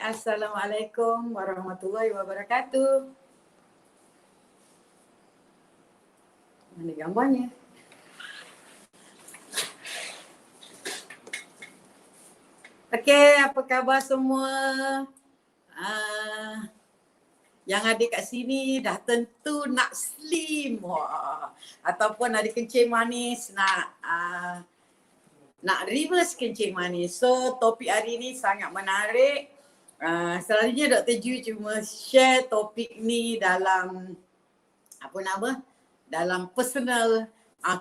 Assalamualaikum warahmatullahi wabarakatuh. Mana gambarnya? Okey, apa khabar semua? Yang ada kat sini dah tentu nak slim. Wah. Ataupun ada kencing manis nak reverse kencing manis. So topik hari ni sangat menarik. Selalunya Dr. Ju cuma share topik ni dalam dalam personal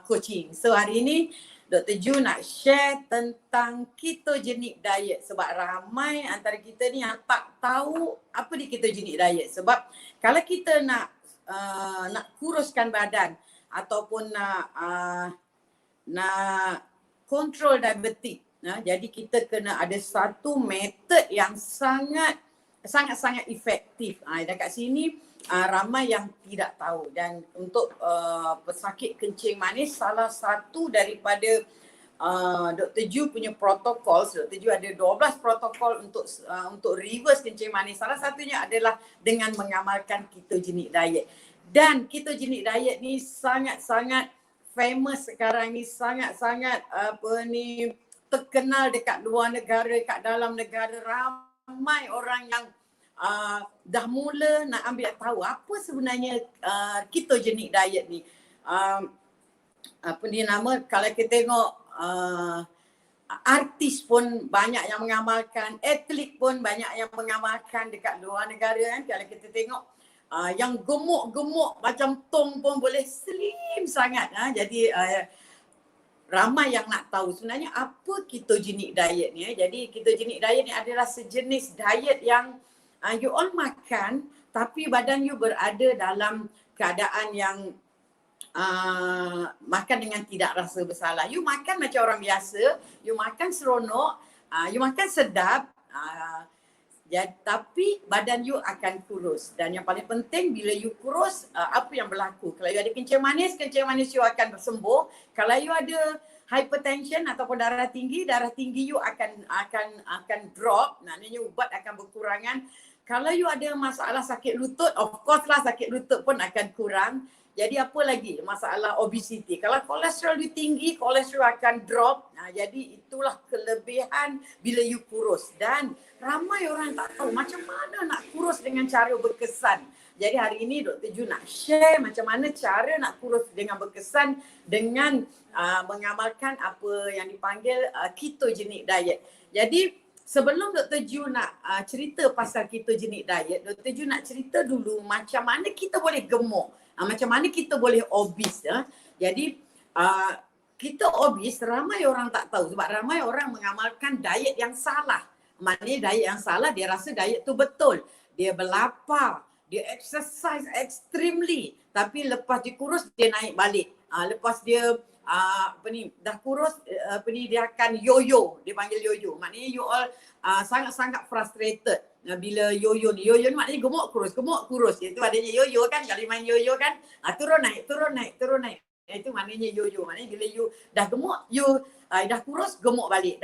coaching. So hari ni Dr. Ju nak share tentang ketogenic diet sebab ramai antara kita ni yang tak tahu apa di ketogenic diet. Sebab kalau kita nak kuruskan badan ataupun nak control diabetik, jadi kita kena ada satu method yang sangat efektif. Dekat sini ramai yang tidak tahu, dan untuk pesakit kencing manis, salah satu daripada Dr. Ju punya protokol, Dr. Ju ada 12 protokol untuk reverse kencing manis. Salah satunya adalah dengan mengamalkan ketogenic diet. Dan ketogenic diet ni sangat-sangat famous sekarang ni, sangat-sangat terkenal dekat luar negara, kat dalam negara. Ramai orang yang dah mula nak ambil tahu apa sebenarnya ketogenic diet ni. Kalau kita tengok artis pun banyak yang mengamalkan, atlet pun banyak yang mengamalkan dekat luar negara kan. Kalau kita tengok yang gemuk-gemuk macam Tong pun boleh slim sangat. Jadi ramai yang nak tahu sebenarnya apa ketogenic diet ni. Jadi ketogenic diet ni adalah sejenis diet yang you all makan tapi badan you berada dalam keadaan yang makan dengan tidak rasa bersalah. You makan macam orang biasa, you makan seronok, you makan sedap, tapi badan you akan kurus. Dan yang paling penting, bila you kurus, apa yang berlaku? Kalau you ada kencing manis you akan bersembuh. Kalau you ada hypertension ataupun darah tinggi you akan drop. Maknanya ubat akan berkurangan. Kalau you ada masalah sakit lutut, of course lah sakit lutut pun akan kurang. Jadi apa lagi? Masalah obesity. Kalau kolesterol you tinggi, kolesterol akan drop. Jadi itulah kelebihan bila you kurus. Dan ramai orang tak tahu macam mana nak kurus dengan cara berkesan. Jadi hari ini Dr. Ju nak share macam mana cara nak kurus dengan berkesan dengan mengamalkan apa yang dipanggil ketogenic diet. Jadi sebelum Dr. Ju nak cerita pasal ketogenic diet, Dr. Ju nak cerita dulu macam mana kita boleh gemuk. Macam mana kita boleh obese. Jadi kita obese, ramai orang tak tahu sebab ramai orang mengamalkan diet yang salah. Maknanya diet yang salah, dia rasa diet tu betul. Dia berlapar, dia exercise extremely, tapi lepas dia kurus dia naik balik. Lepas dia dah kurus, dia akan yo-yo, dia panggil yo-yo. Maknanya you all sangat-sangat frustrated bila yo-yo ni. Yo-yo ni maknanya gemuk kurus. Itu adanya yo-yo kan, kalau main yo-yo kan turun naik. Itu maknanya yo-yo. Maknanya bila you dah gemuk, you dah kurus gemuk balik,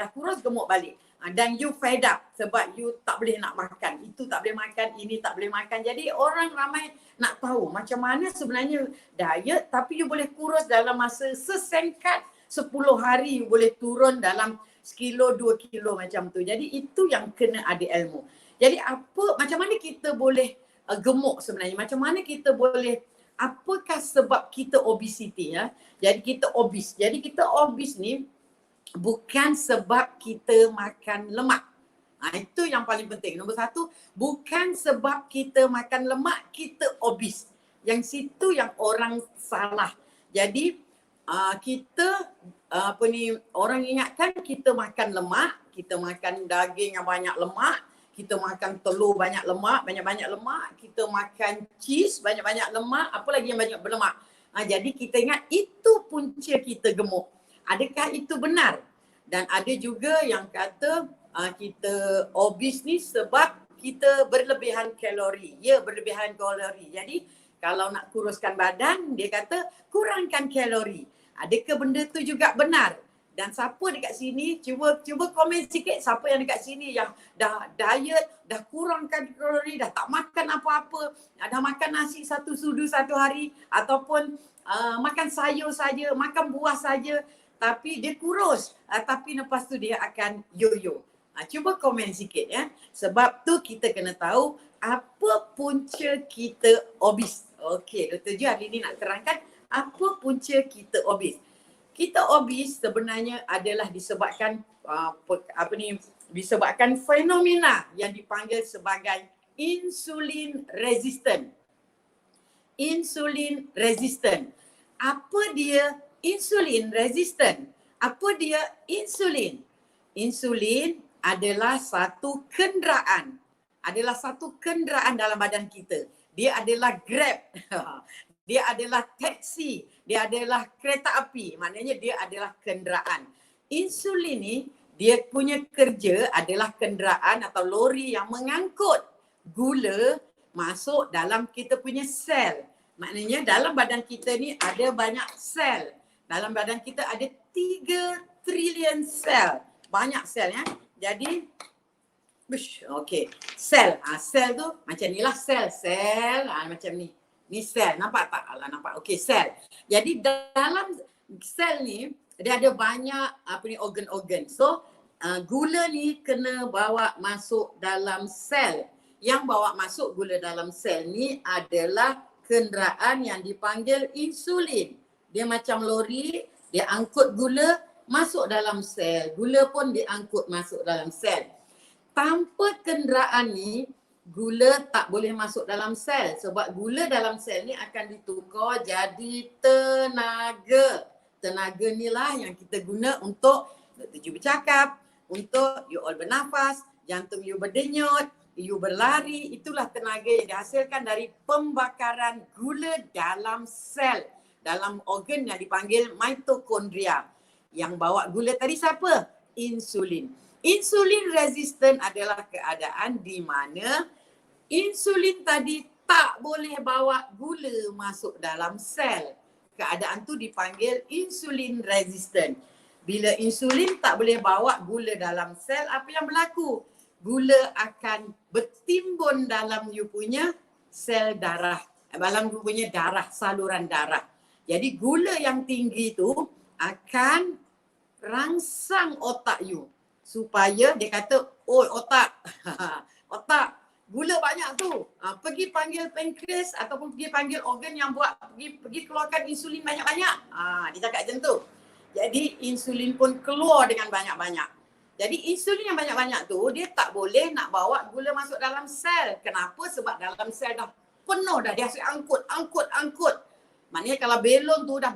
dan you fed up sebab you tak boleh nak makan. Itu tak boleh makan, ini tak boleh makan. Jadi orang ramai nak tahu macam mana sebenarnya diet tapi you boleh kurus dalam masa sesingkat 10 hari, you boleh turun dalam 1 kilo, 2 kilo macam tu. Jadi itu yang kena ada ilmu. Jadi macam mana kita boleh gemuk sebenarnya? Macam mana kita boleh, apakah sebab kita obesity ya? Jadi kita obese. Jadi kita obese ni bukan sebab kita makan lemak. Itu yang paling penting. Nombor 1, bukan sebab kita makan lemak kita obese. Yang situ yang orang salah. Jadi kita orang ingatkan kita makan lemak, kita makan daging yang banyak lemak, kita makan telur banyak lemak, banyak-banyak lemak, kita makan cheese banyak-banyak lemak, apa lagi yang banyak berlemak. Jadi kita ingat itu punca kita gemuk. Adakah itu benar? Dan ada juga yang kata kita obese ni sebab kita berlebihan kalori. Ya, berlebihan kalori. Jadi kalau nak kuruskan badan, dia kata kurangkan kalori. Adakah benda tu juga benar? Dan siapa dekat sini, cuba komen sikit siapa yang dekat sini yang dah diet, dah kurangkan kalori, dah tak makan apa-apa, dah makan nasi satu sudu satu hari ataupun makan sayur saja, makan buah saja tapi dia kurus, tapi lepas tu dia akan yo-yo. Cuba komen sikit ya. Sebab tu kita kena tahu apa punca kita obes. Okey, Dr. Ju hari ni nak terangkan apa punca kita obes. Kita obes sebenarnya adalah disebabkan disebabkan fenomena yang dipanggil sebagai insulin resistant. Insulin resistant. Apa dia insulin resistant? Apa dia insulin? Insulin adalah satu kenderaan. Adalah satu kenderaan dalam badan kita. Dia adalah Grab. Dia adalah taksi, dia adalah kereta api, maknanya dia adalah kenderaan. Insulin ni dia punya kerja adalah kenderaan atau lori yang mengangkut gula masuk dalam kita punya sel. Maknanya dalam badan kita ni ada banyak sel. Dalam badan kita ada 3 trilion sel. Banyak sel ya. Jadi okey. Sel. Sel tu macam ni lah sel. Macam ni. Ni sel, nampak tak? Alah, nampak. Okey, sel. Jadi dalam sel ni dia ada banyak organ-organ. So gula ni kena bawa masuk dalam sel. Yang bawa masuk gula dalam sel ni adalah kenderaan yang dipanggil insulin. Dia macam lori, dia angkut gula masuk dalam sel. Gula pun diangkut masuk dalam sel. Tanpa kenderaan ni gula tak boleh masuk dalam sel sebab gula dalam sel ni akan ditukar jadi tenaga. Tenaga ni lah yang kita guna untuk Dr. Ju bercakap, untuk you all bernafas, jantung you berdenyut, you berlari. Itulah tenaga yang dihasilkan dari pembakaran gula dalam sel, dalam organ yang dipanggil mitokondria. Yang bawa gula tadi siapa? Insulin. Insulin resistant adalah keadaan di mana insulin tadi tak boleh bawa gula masuk dalam sel. Keadaan tu dipanggil insulin resistant. Bila insulin tak boleh bawa gula dalam sel, apa yang berlaku? Gula akan bertimbun dalam you punya sel darah, dalam you punya darah, saluran darah. Jadi gula yang tinggi tu akan rangsang otak you. Supaya dia kata, oh otak, otak gula banyak tu. Pergi panggil pankreas ataupun pergi panggil organ yang buat, pergi keluarkan insulin banyak-banyak. Dia cakap macam tu. Jadi insulin pun keluar dengan banyak-banyak. Jadi insulin yang banyak-banyak tu dia tak boleh nak bawa gula masuk dalam sel. Kenapa? Sebab dalam sel dah penuh dah. Dia asyik angkut. Maknanya kalau belon tu dah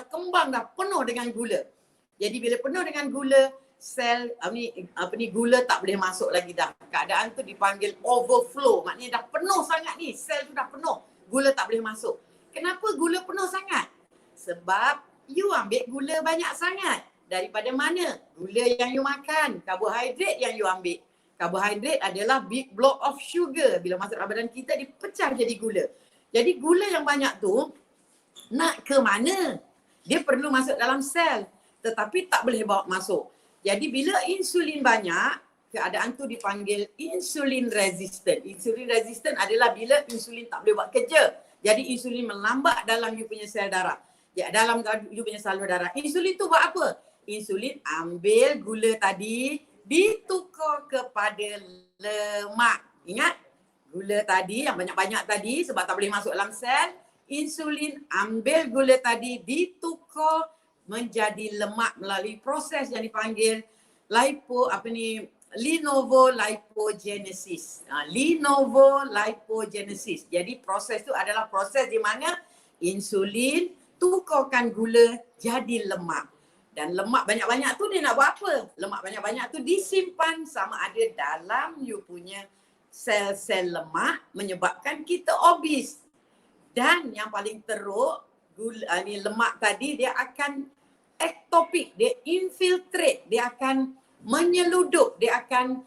kembang dah penuh dengan gula. Jadi bila penuh dengan gula, sel gula tak boleh masuk lagi dah. Keadaan tu dipanggil overflow. Maknanya dah penuh sangat ni. Sel tu dah penuh. Gula tak boleh masuk. Kenapa gula penuh sangat? Sebab you ambil gula banyak sangat. Daripada mana? Gula yang you makan. Karbohidrat yang you ambil. Karbohidrat adalah big block of sugar. Bila masuk dalam badan kita, dia pecah jadi gula. Jadi gula yang banyak tu nak ke mana? Dia perlu masuk dalam sel. Tetapi tak boleh bawa masuk. Jadi bila insulin banyak, keadaan tu dipanggil insulin resistant. Insulin resistant adalah bila insulin tak boleh buat kerja. Jadi insulin melambat dalam you punya sel darah. Ya, dalam you punya salur darah. Insulin tu buat apa? Insulin ambil gula tadi, ditukar kepada lemak. Ingat? Gula tadi yang banyak-banyak tadi sebab tak boleh masuk dalam sel. Insulin ambil gula tadi, ditukar menjadi lemak melalui proses yang dipanggil linovolipogenesis. Linovolipogenesis. Jadi proses itu adalah proses di mana insulin tukarkan gula jadi lemak. Dan lemak banyak-banyak tu dia nak buat apa? Lemak banyak-banyak tu disimpan sama ada dalam you punya sel-sel lemak menyebabkan kita obes. Dan yang paling teruk, lemak tadi dia akan ektopik, dia infiltrate, dia akan menyeludup, dia akan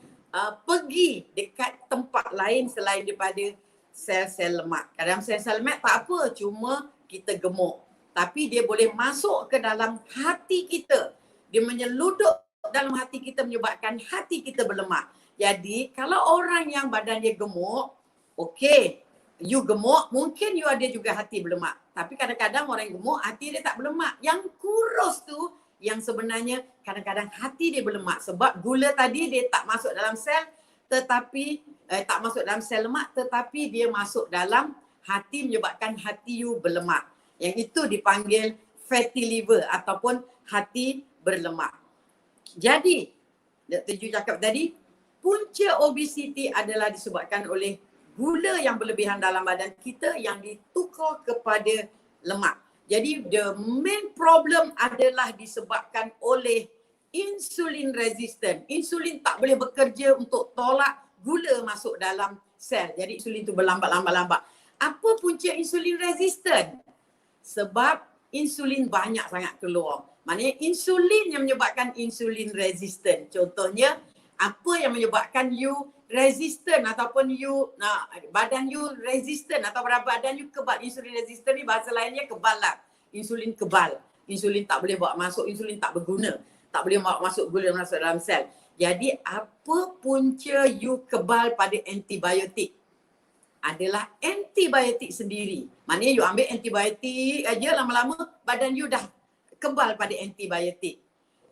pergi dekat tempat lain selain daripada sel-sel lemak. Kadang sel-sel lemak tak apa, cuma kita gemuk. Tapi dia boleh masuk ke dalam hati kita. dia menyeluduk dalam hati kita menyebabkan hati kita berlemak. Jadi kalau orang yang badan dia gemuk, okey, you gemuk, mungkin you ada juga hati berlemak. Tapi kadang-kadang orang gemuk hati dia tak berlemak. Yang kurus tu yang sebenarnya kadang-kadang hati dia berlemak sebab gula tadi dia tak masuk dalam sel, tetapi tak masuk dalam sel lemak, tetapi dia masuk dalam hati menyebabkan hati you berlemak. Yang itu dipanggil fatty liver ataupun hati berlemak. Jadi Dr. Ju cakap tadi, punca obesiti adalah disebabkan oleh gula yang berlebihan dalam badan kita yang ditukar kepada lemak. Jadi the main problem adalah disebabkan oleh insulin resistant. Insulin tak boleh bekerja untuk tolak gula masuk dalam sel. Jadi insulin tu berlambat. Apa punca insulin resistant? Sebab insulin banyak sangat keluar. Maknanya insulin yang menyebabkan insulin resistant. Contohnya, apa yang menyebabkan you resistant ataupun you badan you resistant atau badan you kebal. Insulin resistant ni bahasa lainnya kebal lah. Insulin kebal. Insulin tak boleh bawa masuk, insulin tak berguna. Tak boleh bawa masuk gula masuk dalam sel. Jadi apa punca you kebal pada antibiotik? Adalah antibiotik sendiri. Maknanya you ambil antibiotik aja lama-lama badan you dah kebal pada antibiotik.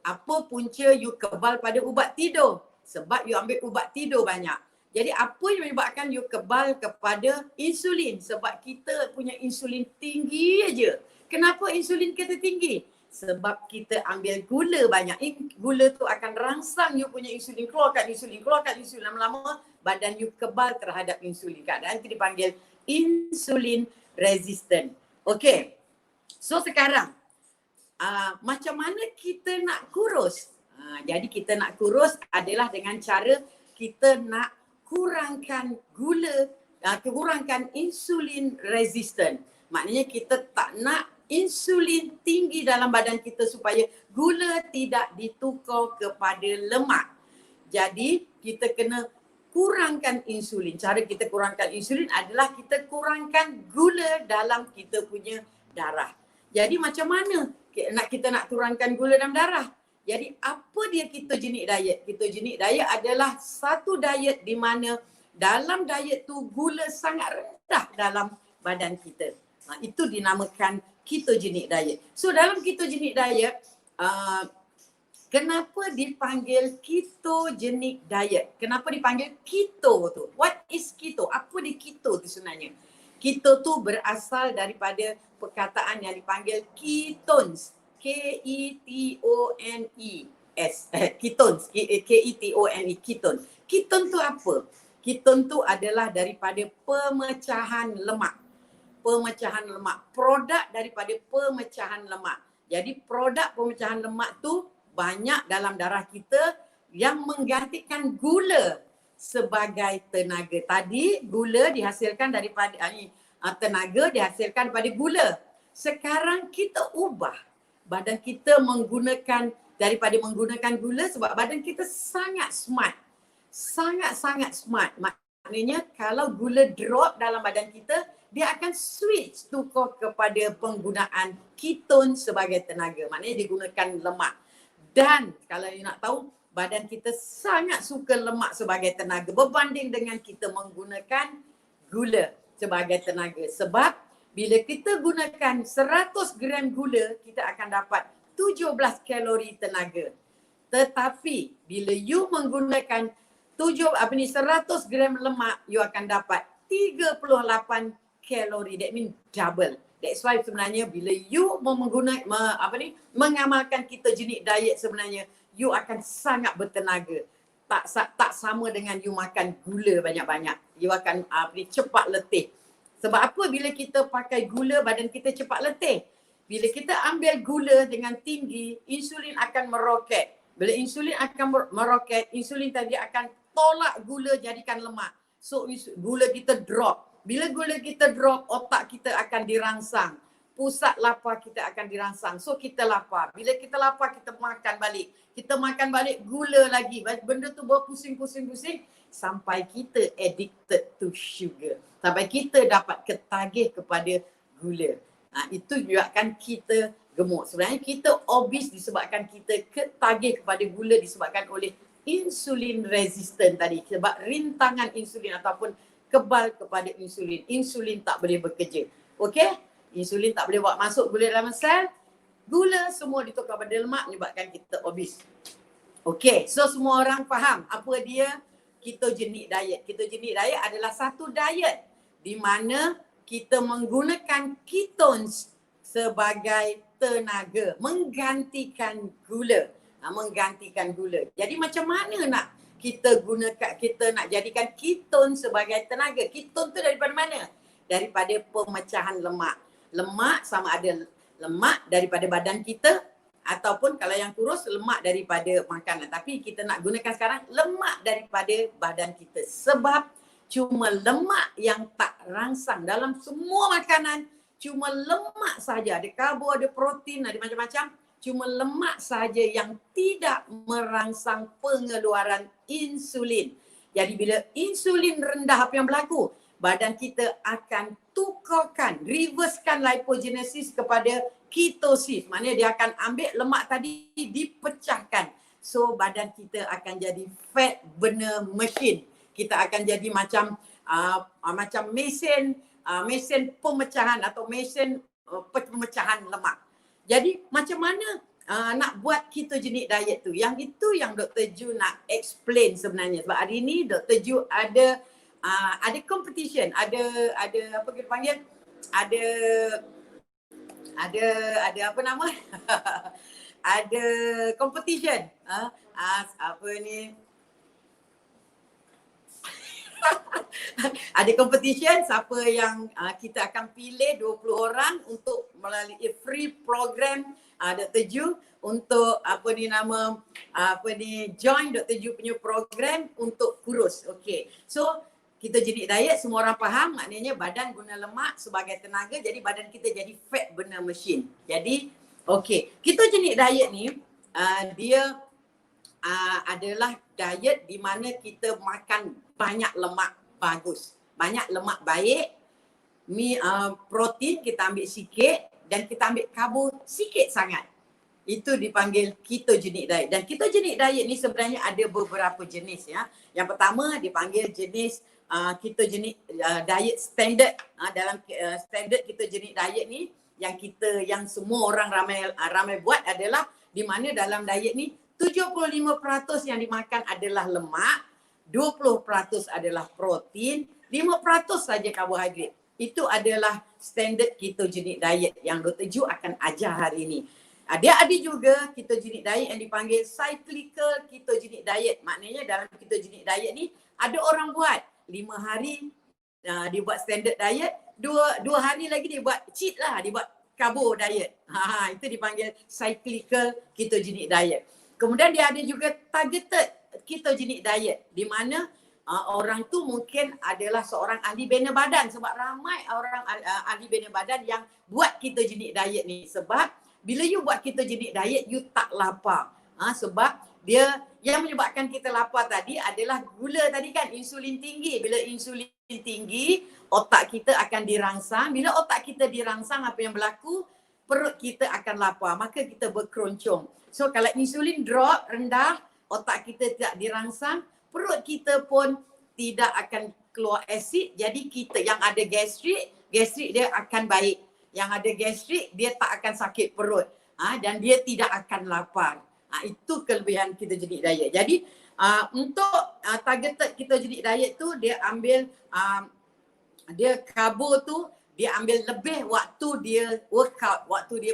Apa punca you kebal pada ubat tidur? Sebab you ambil ubat tidur banyak. Jadi apa yang menyebabkan you kebal kepada insulin? Sebab kita punya insulin tinggi aja. Kenapa insulin kita tinggi? Sebab kita ambil gula banyak. Gula tu akan rangsang you punya insulin. Keluarkan insulin. Lama-lama badan you kebal terhadap insulin. Keadaan itu dipanggil insulin resistant. Okay. So sekarang, macam mana kita nak kurus? Jadi kita nak kurus adalah dengan cara kita nak kurangkan gula, kurangkan insulin resistant. Maknanya kita tak nak insulin tinggi dalam badan kita supaya gula tidak ditukar kepada lemak. Jadi kita kena kurangkan insulin. Cara kita kurangkan insulin adalah kita kurangkan gula dalam kita punya darah. Jadi macam mana kita nak kurangkan gula dalam darah? Jadi apa dia ketogenic diet? Ketogenic diet adalah satu diet di mana dalam diet tu gula sangat rendah dalam badan kita. Itu dinamakan ketogenic diet. So dalam ketogenic diet, kenapa dipanggil ketogenic diet? Kenapa dipanggil keto tu? What is keto? Apa dia keto tu sebenarnya? Keto tu berasal daripada perkataan yang dipanggil ketones. K-E-T-O-N-E-S. Ketones. K-E-T-O-N-E. Ketone. Ketone tu apa? Ketone tu adalah daripada pemecahan lemak. Pemecahan lemak. Produk daripada pemecahan lemak. Jadi produk pemecahan lemak tu banyak dalam darah kita yang menggantikan gula sebagai tenaga. Tadi gula dihasilkan daripada tenaga dihasilkan daripada gula. Sekarang kita ubah. Badan kita daripada menggunakan gula sebab badan kita sangat smart. Sangat-sangat smart. Maknanya kalau gula drop dalam badan kita, dia akan switch tukar kepada penggunaan ketone sebagai tenaga. Maknanya digunakan lemak. Dan kalau you nak tahu, badan kita sangat suka lemak sebagai tenaga berbanding dengan kita menggunakan gula sebagai tenaga. Sebab bila kita gunakan 100 gram gula, kita akan dapat 17 kalori tenaga. Tetapi bila you menggunakan 100 gram lemak, you akan dapat 38 kalori. That means double. That's why sebenarnya bila you mengamalkan ketogenic diet sebenarnya, you akan sangat bertenaga. Tak sama dengan you makan gula banyak-banyak. You akan cepat letih. Sebab apa? Bila kita pakai gula, badan kita cepat letih. Bila kita ambil gula dengan tinggi, insulin akan meroket. Bila insulin akan meroket, insulin tadi akan tolak gula jadikan lemak. So gula kita drop. Bila gula kita drop, otak kita akan dirangsang. Pusat lapar kita akan dirangsang. So kita lapar. Bila kita lapar, kita makan balik. Kita makan balik gula lagi. Benda tu berpusing-pusing-pusing sampai kita addicted to sugar. Sampai kita dapat ketagih kepada gula. Itu juga kan kita gemuk. Sebenarnya kita obese disebabkan kita ketagih kepada gula disebabkan oleh insulin resistant tadi. Sebab rintangan insulin ataupun kebal kepada insulin. Insulin tak boleh bekerja. Okey? Insulin tak boleh buat masuk gula dalam sel. Gula semua ditukar pada lemak menyebabkan kita obese. Okey, so semua orang faham apa dia ketogenic diet. Ketogenic diet adalah satu diet di mana kita menggunakan ketones sebagai tenaga, menggantikan gula. Menggantikan gula. Jadi macam mana nak kita nak jadikan keton sebagai tenaga? Keton tu daripada mana? Daripada pemecahan lemak. Lemak sama ada lemak daripada badan kita ataupun kalau yang kurus lemak daripada makanan. Tapi kita nak gunakan sekarang lemak daripada badan kita. Sebab cuma lemak yang tak rangsang dalam semua makanan. Cuma lemak saja. Ada karbo, ada protein, ada macam-macam. Cuma lemak saja yang tidak merangsang pengeluaran insulin. Jadi bila insulin rendah, apa yang berlaku? Badan kita akan tukarkan, reversekan lipogenesis kepada ketosis. Maknanya dia akan ambil lemak tadi dipecahkan. So badan kita akan jadi fat burner machine. Kita akan jadi macam mesin pemecahan atau mesin pemecahan lemak. Jadi macam mana nak buat ketogenic diet tu? Yang itu yang Dr. Ju nak explain sebenarnya. Sebab hari ni Dr. Ju ada competition, ada apa kita panggil? Ada apa nama? Ada competition. Apa ni? Ada competition, siapa yang kita akan pilih 20 orang untuk melalui free program Dr. Ju untuk join Dr. Ju punya program untuk kurus. Okey. So ketogenic diet semua orang faham, maknanya badan guna lemak sebagai tenaga, jadi badan kita jadi fat burner machine. Jadi okey, ketogenic diet ni dia adalah diet di mana kita makan banyak lemak bagus. Banyak lemak baik, protein kita ambil sikit dan kita ambil karbo sikit sangat. Itu dipanggil ketogenic diet. Dan ketogenic diet ni sebenarnya ada beberapa jenis ya. Yang pertama dipanggil jenis ketogenic diet standard. Dalam standard ketogenic diet ni yang semua orang ramai buat adalah di mana dalam diet ni 75% yang dimakan adalah lemak, 20% adalah protein, 5% saja karbohidrat. Itu adalah standard ketogenic diet yang Dr. Ju akan ajar hari ini. Dia ada juga ketogenic diet yang dipanggil cyclical ketogenic diet. Maknanya dalam ketogenic diet ni ada orang buat 5 hari dia buat standard diet, 2 hari lagi dia buat cheat lah, dia buat carbo diet. Itu dipanggil cyclical ketogenic diet. Kemudian dia ada juga targeted ketogenic diet di mana orang tu mungkin adalah seorang ahli bina badan, sebab ramai orang ahli bina badan yang buat ketogenic diet ni. Sebab bila you buat ketogenic diet you tak lapar. Sebab dia yang menyebabkan kita lapar tadi adalah gula tadi kan, insulin tinggi. Bila insulin tinggi, otak kita akan dirangsang. Bila otak kita dirangsang, apa yang berlaku? Perut kita akan lapar, maka kita berkeroncong. So kalau insulin drop, rendah, otak kita tidak dirangsang, perut kita pun tidak akan keluar asid. Jadi kita yang ada gastrik dia akan baik. Yang ada gastrik dia tak akan sakit perut. Dan dia tidak akan lapar. Itu kelebihan ketogenic diet. Jadi untuk targeted ketogenic diet tu dia ambil dia karbo tu dia ambil lebih waktu dia workout, waktu dia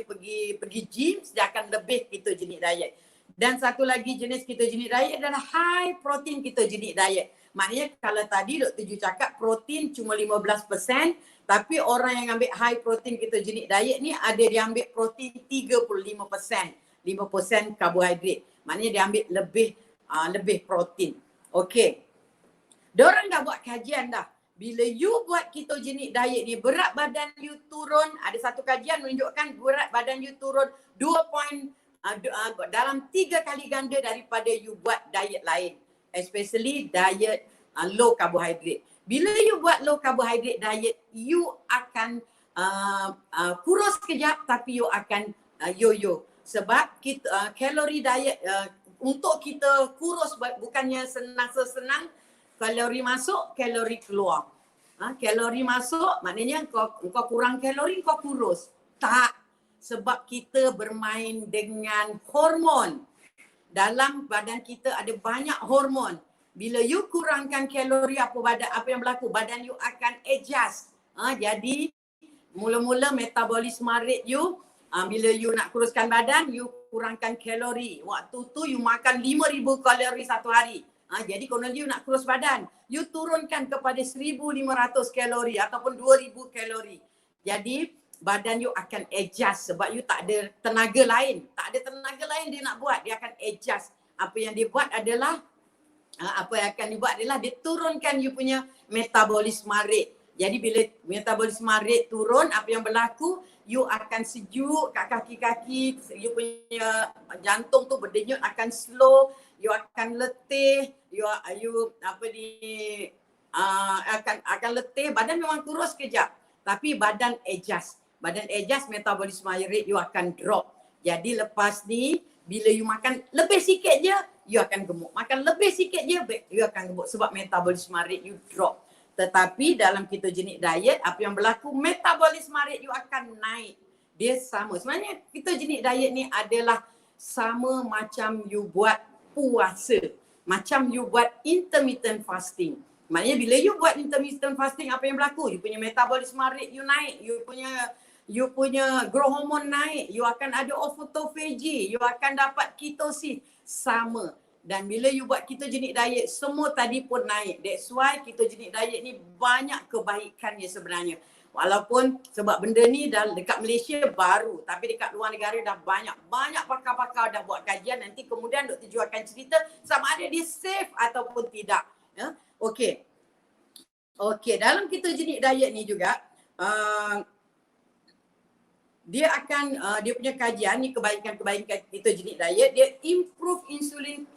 pergi gym, dia akan lebih ketogenic diet. Dan satu lagi jenis ketogenic diet adalah high protein ketogenic diet. Maknanya kalau tadi Dr. Ju cakap protein cuma 15%, tapi orang yang ambil high protein ketogenic diet ni ada dia ambil protein 35%, 5% karbohidrat. Maknanya dia ambil lebih protein. Okey. Diorang dah buat kajian dah. Bila you buat ketogenic diet ni, berat badan you turun, ada satu kajian menunjukkan berat badan you turun dalam 3 kali ganda daripada you buat diet lain. Especially diet low carbohydrate. Bila you buat low carbohydrate diet, you akan kurus kejap tapi you akan yo-yo. Sebab kita kalori diet untuk kita kurus bukannya senang-senang, kalori masuk, kalori keluar. Kalori masuk maknanya kau kurang kalori, kau kurus. Tak, sebab kita bermain dengan hormon. Dalam badan kita ada banyak hormon. Bila you kurangkan kalori apa yang berlaku, badan you akan adjust. Jadi mula-mula metabolisme rate you, bila you nak kuruskan badan, you kurangkan kalori. Waktu tu you makan 5,000 kalori satu hari. Jadi kalau you nak kurus badan, you turunkan kepada 1,500 kalori ataupun 2,000 kalori. Jadi badan you akan adjust sebab you tak ada tenaga lain. Tak ada tenaga lain dia nak buat, dia akan adjust. Apa yang dia buat adalah, dia turunkan you punya metabolisme rate. Jadi bila metabolisme rate turun, apa yang berlaku, you akan sejuk kat kaki-kaki, you punya jantung tu berdenyut akan slow, you akan letih, akan letih, badan memang kurus kejap, tapi badan adjust. Badan adjust, metabolisme rate you akan drop. Jadi lepas ni, bila you makan lebih sikit je, you akan gemuk. Makan lebih sikit je, you akan gemuk sebab metabolisme rate you drop. Tetapi dalam ketogenic diet, apa yang berlaku, metabolisme rate you akan naik. Dia sama. Sebenarnya ketogenic diet ni adalah sama macam you buat puasa. Macam you buat intermittent fasting. Maknanya bila you buat intermittent fasting, apa yang berlaku? You punya metabolisme rate you naik. You punya growth hormone naik. You akan ada autophagy. You akan dapat ketosis. Sama. Dan bila you buat ketogenic diet, semua tadi pun naik. That's why ketogenic diet ni banyak kebaikannya sebenarnya. Walaupun sebab benda ni dekat Malaysia baru, tapi dekat luar negara dah banyak pakar-pakar dah buat kajian. Nanti kemudian Dr. Ju akan cerita sama ada dia safe ataupun tidak. Okey, dalam ketogenic diet ni juga dia akan dia punya kajian ni, kebaikan ketogenic diet, dia improve insulin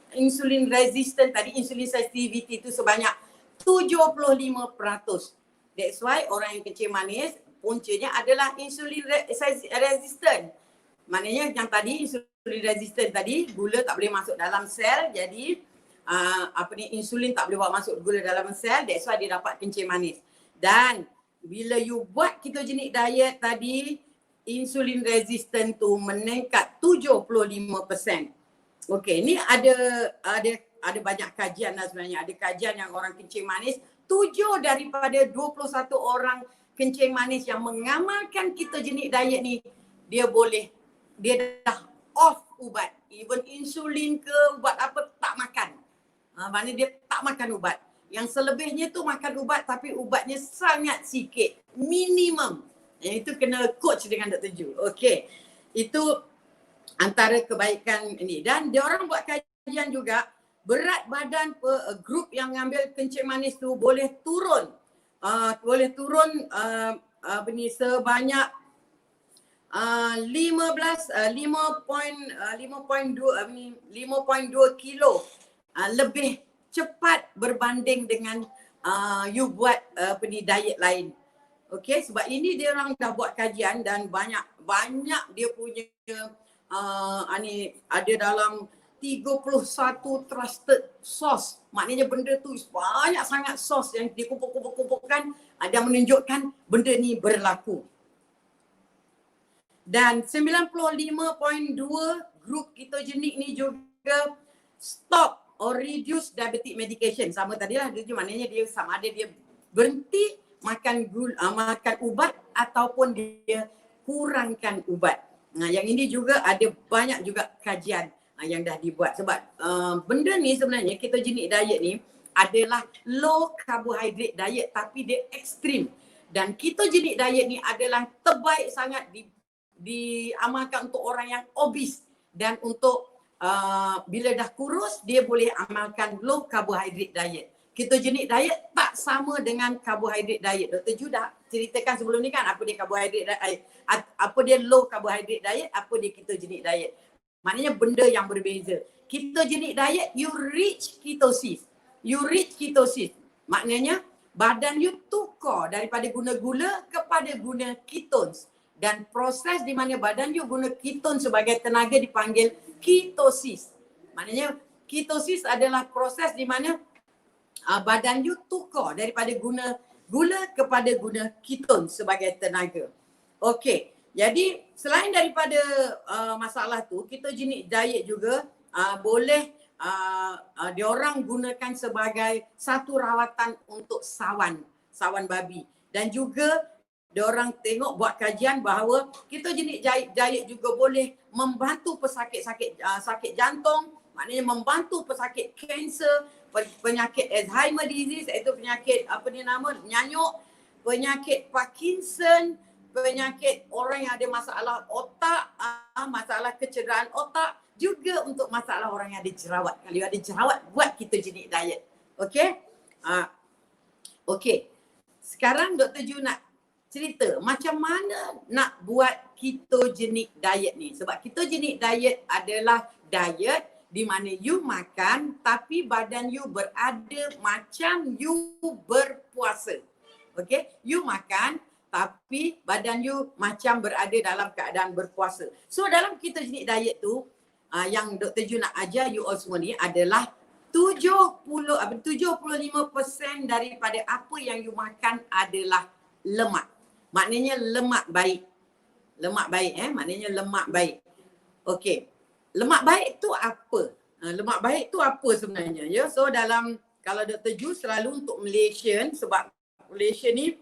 resistant tadi, insulin sensitivity tu sebanyak 75%. That's why orang yang kencing manis puncanya adalah insulin resistant. Maknanya yang tadi insulin resistant tadi, gula tak boleh masuk dalam sel, jadi insulin tak boleh bawa masuk gula dalam sel, that's why dia dapat kencing manis. Dan bila you buat ketogenic diet tadi, insulin resistant tu meningkat 75%. Okey, ni ada banyak kajian lah sebenarnya. Ada kajian yang orang kencing manis, 7 daripada 21 orang kencing manis yang mengamalkan ketogenic diet ni, dia dah off ubat. Even insulin ke ubat apa tak makan. Maknanya dia tak makan ubat. Yang selebihnya tu makan ubat, tapi ubatnya sangat sikit, minimum. Yang itu kena coach dengan Dr. Ju. Okey. Itu antara kebaikan ini. Dan dia orang buat kajian juga, berat badan grup yang ngambil kencing manis tu boleh turun. Sebanyak 5.2 kilo lebih cepat berbanding dengan you buat diet lain. Okey, sebab ini dia orang dah buat kajian dan banyak dia punya ada dalam 31 trusted source. Maknanya benda tu banyak sangat source yang dikumpulkan dan menunjukkan benda ni berlaku. Dan 95.2 grup ketogenik ni juga stop or reduce diabetic medication. Sama tadilah, maknanya dia sama ada dia berhenti makan ubat ataupun dia kurangkan ubat. Yang ini juga ada banyak juga kajian yang dah dibuat. Sebab benda ni sebenarnya ketogenic diet ni adalah low carbohydrate diet, tapi dia ekstrim. Dan ketogenic diet ni adalah terbaik sangat diamalkan untuk orang yang obese dan untuk bila dah kurus dia boleh amalkan low carbohydrate diet. Ketogenic diet tak sama dengan carbohydrate diet. Dr. Ju dah ceritakan sebelum ni kan apa dia carbohydrate diet, apa dia low carbohydrate diet, apa dia ketogenic diet. Maknanya benda yang berbeza. Ketogenic diet you reach ketosis. Maknanya badan you tukar daripada guna gula kepada guna ketones. Dan proses di mana badan you guna keton sebagai tenaga dipanggil ketosis. Maknanya ketosis adalah proses di mana badan you tukar daripada guna gula kepada guna keton sebagai tenaga. Okey, jadi selain daripada masalah tu, ketogenic diet juga boleh diorang gunakan sebagai satu rawatan untuk sawan babi. Dan juga diorang tengok buat kajian bahawa ketogenic diet juga boleh membantu pesakit sakit jantung, maknanya membantu pesakit kanser, penyakit Alzheimer disease, iaitu penyakit nyanyuk, penyakit Parkinson, penyakit orang yang ada masalah otak, masalah kecederaan otak, juga untuk masalah orang yang ada jerawat. Kalau ada jerawat, buat ketogenic diet. Okey? Okey. Sekarang Dr. Ju nak cerita macam mana nak buat ketogenic diet ni. Sebab ketogenic diet adalah diet di mana you makan tapi badan you berada macam you berpuasa. Okay? You makan tapi badan you macam berada dalam keadaan berpuasa. So dalam ketogenic diet tu yang Dr. Ju nak ajar you all semua ni adalah 75% daripada apa yang you makan adalah lemak. Maknanya lemak baik. Lemak baik maknanya lemak baik. Okey. Lemak baik tu apa? Lemak baik tu apa sebenarnya? Ya, so dalam kalau Dr. Ju selalu untuk Malaysian, sebab Malaysia ni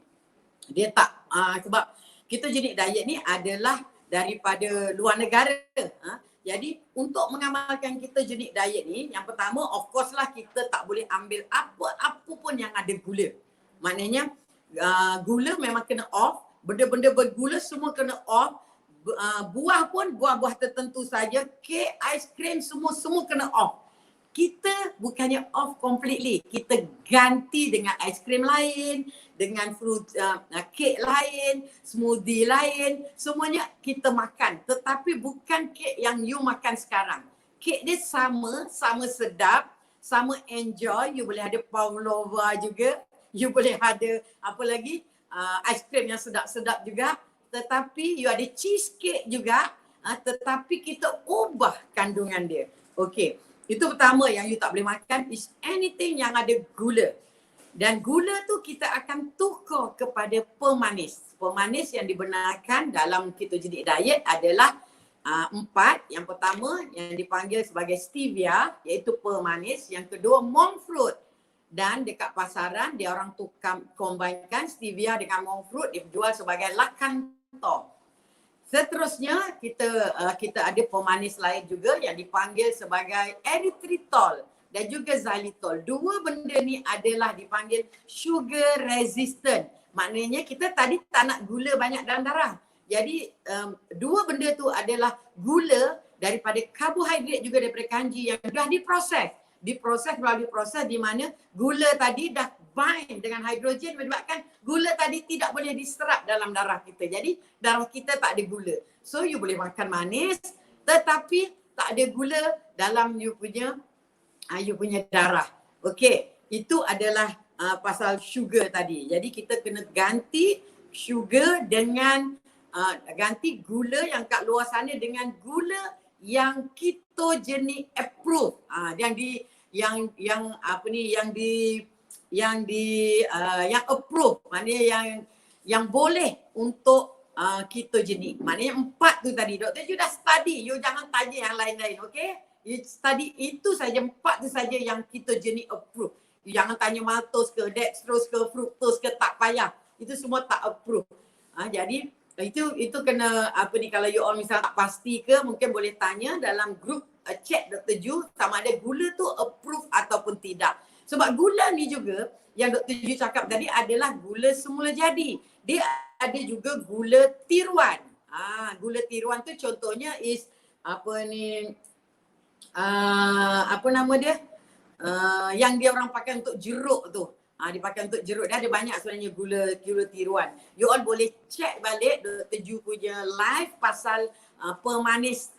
dia tak sebab ketogenic diet ni adalah daripada luar negara. Jadi untuk mengamalkan ketogenic diet ni, yang pertama of course lah kita tak boleh ambil apa-apa pun yang ada gula. Maknanya gula memang kena off, benda-benda bergula semua kena off, buah pun buah-buah tertentu saja, kek, aiskrim semua kena off. Kita bukannya off completely, kita ganti dengan aiskrim lain, dengan fruit kek lain, smoothie lain, semuanya kita makan. Tetapi bukan kek yang you makan sekarang. Kek dia sama sedap, sama enjoy, you boleh ada pavlova juga, you boleh ada apa lagi, aiskrim yang sedap-sedap juga, tetapi you ada cheesecake juga, tetapi kita ubah kandungan dia. Okey. Itu pertama yang you tak boleh makan is anything yang ada gula. Dan gula tu kita akan tukar kepada pemanis. Pemanis yang dibenarkan dalam ketogenic diet adalah 4. Yang pertama yang dipanggil sebagai stevia, iaitu pemanis. Yang kedua monk fruit. Dan dekat pasaran dia orang combinekan stevia dengan monk fruit, dia jual sebagai lakantor. Seterusnya kita ada pemanis lain juga yang dipanggil sebagai erythritol dan juga xylitol. Dua benda ni adalah dipanggil sugar resistant. Maknanya kita tadi tak nak gula banyak dalam darah. Jadi dua benda tu adalah gula daripada karbohidrat juga daripada kanji yang dah diproses. Diproses melalui proses di mana gula tadi dah bind dengan hidrogen menyebabkan gula tadi tidak boleh diserap dalam darah kita. Jadi darah kita tak ada gula. So you boleh makan manis tetapi tak ada gula dalam you punya darah. Okey, itu adalah pasal sugar tadi. Jadi kita kena ganti sugar dengan ganti gula yang kat luar sana dengan gula yang ketogenic approved. Yang approve, maknanya yang boleh untuk ketogenic. Maknanya 4 tu tadi. Doktor you dah study, you jangan tanya yang lain-lain, okey? You study itu saja, 4 tu saja yang ketogenic approve. You jangan tanya maltose ke, dextrose ke, fructose ke, tak payah. Itu semua tak approve. Jadi itu kena kalau you all misalnya tak pasti ke, mungkin boleh tanya dalam grup chat Dr. Ju sama ada gula tu approve ataupun tidak. Sebab gula ni juga yang Dr. Ju cakap tadi adalah gula semula jadi. Dia ada juga gula tiruan. Gula tiruan tu contohnya is apa nama dia? Yang dia orang pakai untuk jeruk tu. Dipakai untuk jeruk. Dia ada banyak sebenarnya gula tiruan. You all boleh check balik Dr. Ju punya live pasal pemanis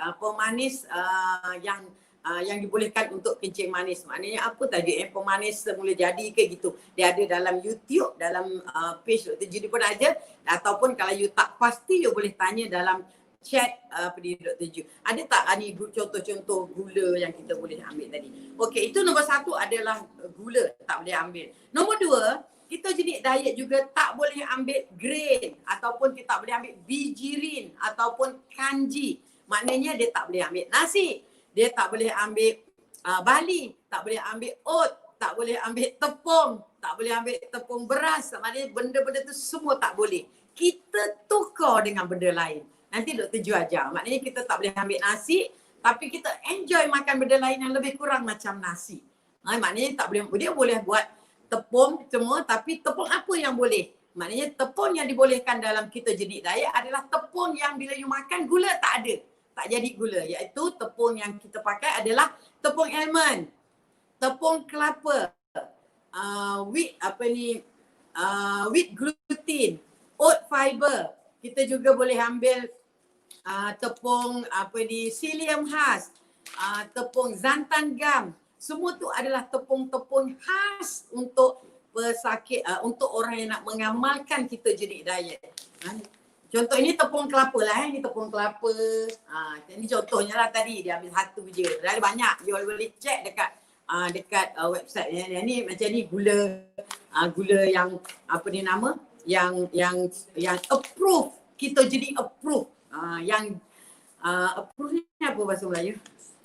yang yang dibolehkan untuk kencing manis. Maknanya apa tadi? Pemanis semula jadi ke gitu. Dia ada dalam YouTube, dalam page Dr. Judy pun ada. Ataupun kalau you tak pasti, you boleh tanya dalam chat di Dr. Ju. Ada tak ni contoh-contoh gula yang kita boleh ambil tadi? Okey, itu nombor 1 adalah gula tak boleh ambil. Nombor 2, ketogenik diet juga tak boleh ambil grain ataupun kita tak boleh ambil bijirin ataupun kanji. Maknanya dia tak boleh ambil nasi, dia tak boleh ambil barley, tak boleh ambil oat, tak boleh ambil tepung, tak boleh ambil tepung beras. Maknanya benda-benda tu semua tak boleh. Kita tukar dengan benda lain. Nanti Dr. Ju ajar. Maknanya kita tak boleh ambil nasi tapi kita enjoy makan benda lain yang lebih kurang macam nasi. Maknanya tak boleh, dia boleh buat tepung semua tapi tepung apa yang boleh? Maknanya tepung yang dibolehkan dalam ketogenik diet adalah tepung yang bila you makan gula tak ada. Tak jadi gula, iaitu tepung yang kita pakai adalah tepung almond, tepung kelapa, wheat wheat gluten, oat fiber. Kita juga boleh ambil tepung psyllium husk, tepung xanthan gum. Semua tu adalah tepung-tepung khas untuk pesakit, untuk orang yang nak mengamalkan ketogenik diet. Contoh ini tepung kelapa lah, ini tepung kelapa. Ini contohnya lah tadi, dia ambil satu je. Ada banyak, you boleh check dekat website. Ni macam ni gula, gula yang apa ni nama? Yang approve, ketogenik approve. Yang approve ni apa bahasa Melayu?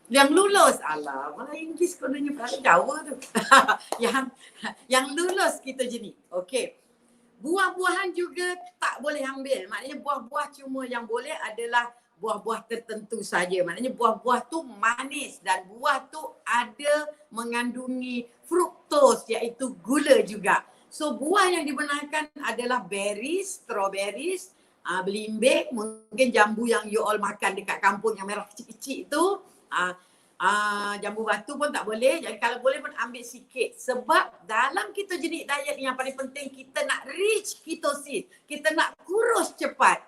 Yang lulus, alah, malah Inggeris kononnya pada Jawa tu. yang lulus ketogenik. Okey. Buah-buahan juga tak boleh ambil. Maknanya buah-buah cuma yang boleh adalah buah-buah tertentu saja. Maknanya buah-buah tu manis dan buah tu ada mengandungi fruktos iaitu gula juga. So buah yang dibenarkan adalah berries, strawberries, belimbing, mungkin jambu yang you all makan dekat kampung yang merah kecil-kecil tu. Jambu batu pun tak boleh. Jadi kalau boleh pun ambil sikit. Sebab dalam ketogenik diet yang paling penting kita nak reach ketosis. Kita nak kurus cepat.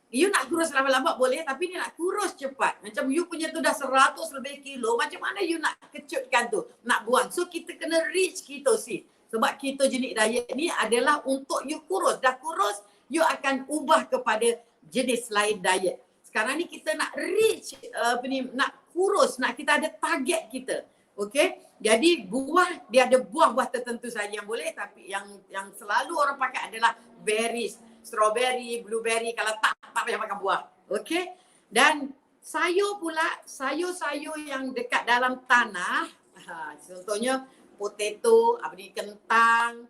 You nak kurus lambat-lambat boleh tapi ni nak kurus cepat. Macam you punya tu dah 100 lebih kilo. Macam mana you nak kecutkan tu? Nak buang. So kita kena reach ketosis. Sebab ketogenik diet ni adalah untuk you kurus. Dah kurus, you akan ubah kepada jenis lain diet. Sekarang ni kita nak reach, nak kurus, nak kita ada target kita. Okey? Jadi buah, dia ada buah-buah tertentu saja yang boleh tapi yang selalu orang pakai adalah berries, strawberry, blueberry. Kalau tak payah makan buah. Okey? Dan sayur pula, sayur-sayur yang dekat dalam tanah, contohnya potato, kentang,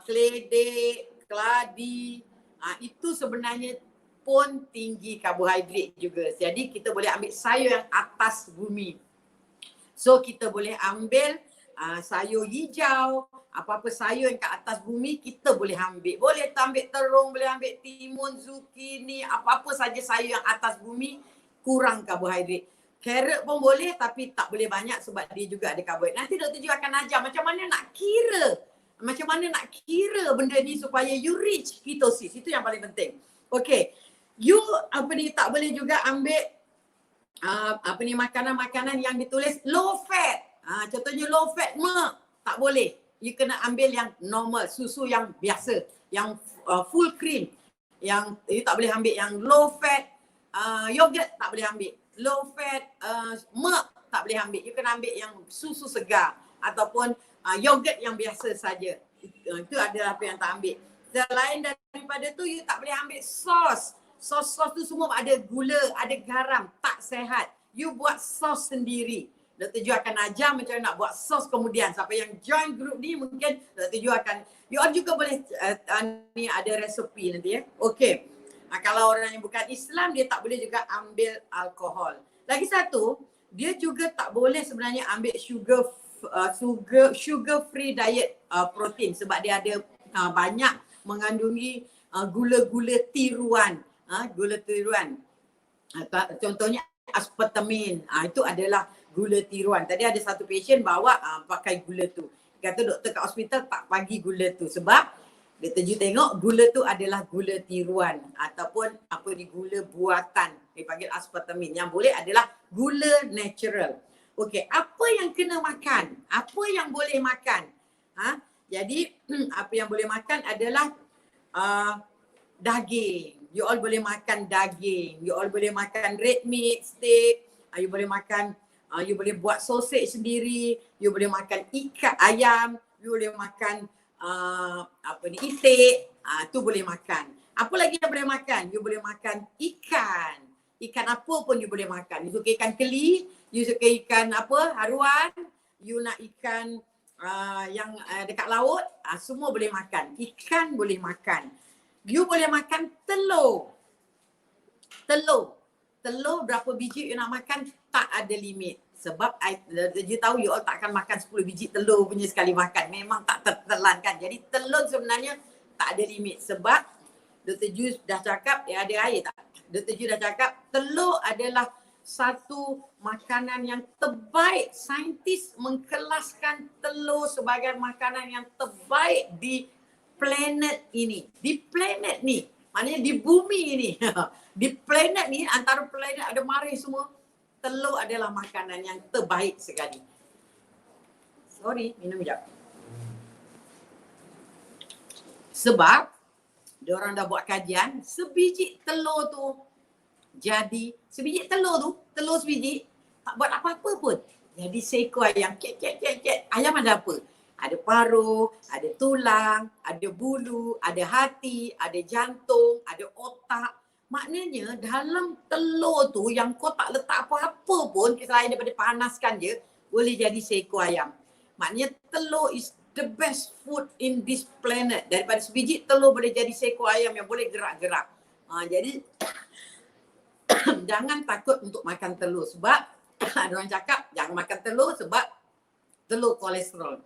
keledek, keladi, itu sebenarnya pun tinggi karbohidrat juga. Jadi kita boleh ambil sayur yang atas bumi. So kita boleh ambil sayur hijau, apa-apa sayur yang kat atas bumi kita boleh ambil. Boleh ambil terung, boleh ambil timun, zucchini, apa-apa saja sayur yang atas bumi kurang karbohidrat. Carrot pun boleh tapi tak boleh banyak sebab dia juga ada karbohidrat. Nanti Dr. Ju akan ajar macam mana nak kira. Macam mana nak kira benda ni supaya you reach ketosis. Itu yang paling penting. Okay. You tak boleh juga ambil makanan-makanan yang ditulis low fat. Contohnya low fat milk tak boleh. You kena ambil yang normal, susu yang biasa, yang full cream. Yang you tak boleh ambil yang low fat yogurt, tak boleh ambil. Low fat milk tak boleh ambil. You kena ambil yang susu segar ataupun yogurt yang biasa saja. Itu adalah apa yang tak ambil. Selain daripada tu you tak boleh ambil sos. Sos tu semua ada gula, ada garam, tak sihat. You buat sos sendiri. Dr. Ju akan ajar macam mana nak buat sos kemudian. Siapa yang join group ni mungkin Dr. Ju akan, you all juga boleh ni ada resepi nanti ya. Okey. Kalau orang yang bukan Islam dia tak boleh juga ambil alkohol. Lagi satu, dia juga tak boleh sebenarnya ambil sugar free diet protein sebab dia ada banyak mengandungi gula-gula tiruan. Gula tiruan. Contohnya aspartamin. Itu adalah gula tiruan. Tadi ada satu pasien bawa pakai gula tu. Kata doktor kat hospital tak bagi gula tu sebab Dr. Ju tengok gula tu adalah gula tiruan ataupun gula buatan. Dia panggil aspartamin. Yang boleh adalah gula natural. Okey, apa yang kena makan? Apa yang boleh makan? Jadi apa yang boleh makan adalah daging. You all boleh makan daging. You all boleh makan red meat, steak. You boleh makan, you boleh buat sausage sendiri. You boleh makan ikan, ayam. You boleh makan itik. Tu boleh makan. Apa lagi yang boleh makan? You boleh makan ikan. Ikan apa pun you boleh makan. You suka ikan keli, you suka ikan haruan, you nak ikan yang dekat laut, semua boleh makan. Ikan boleh makan. You boleh makan telur. Telur berapa biji you nak makan tak ada limit. Sebab you tahu you all tak akan makan 10 biji telur punya sekali makan. Memang tak tertelan kan. Jadi telur sebenarnya tak ada limit. Sebab Dr. Ju dah cakap, ada air tak? Dr. Ju dah cakap telur adalah satu makanan yang terbaik. Saintis mengkelaskan telur sebagai makanan yang terbaik di planet ini. Di planet ni. Maknanya di bumi ini. Di planet ni, antara planet ada mari semua. Telur adalah makanan yang terbaik sekali. Sorry, minum sekejap. Sebab diorang dah buat kajian, sebiji telur tu jadi, sebiji telur tu, telur sebiji tak buat apa-apa pun. Jadi seekor ayam, kek. Ayam ada apa? Ada paruh, ada tulang, ada bulu, ada hati, ada jantung, ada otak. Maknanya dalam telur tu yang kau tak letak apa-apa pun, selain daripada panaskan je, boleh jadi seekor ayam. Maknanya telur is the best food in this planet. Daripada sebiji telur boleh jadi seekor ayam yang boleh gerak-gerak. Jadi jangan takut untuk makan telur sebab ada orang cakap jangan makan telur sebab telur kolesterol.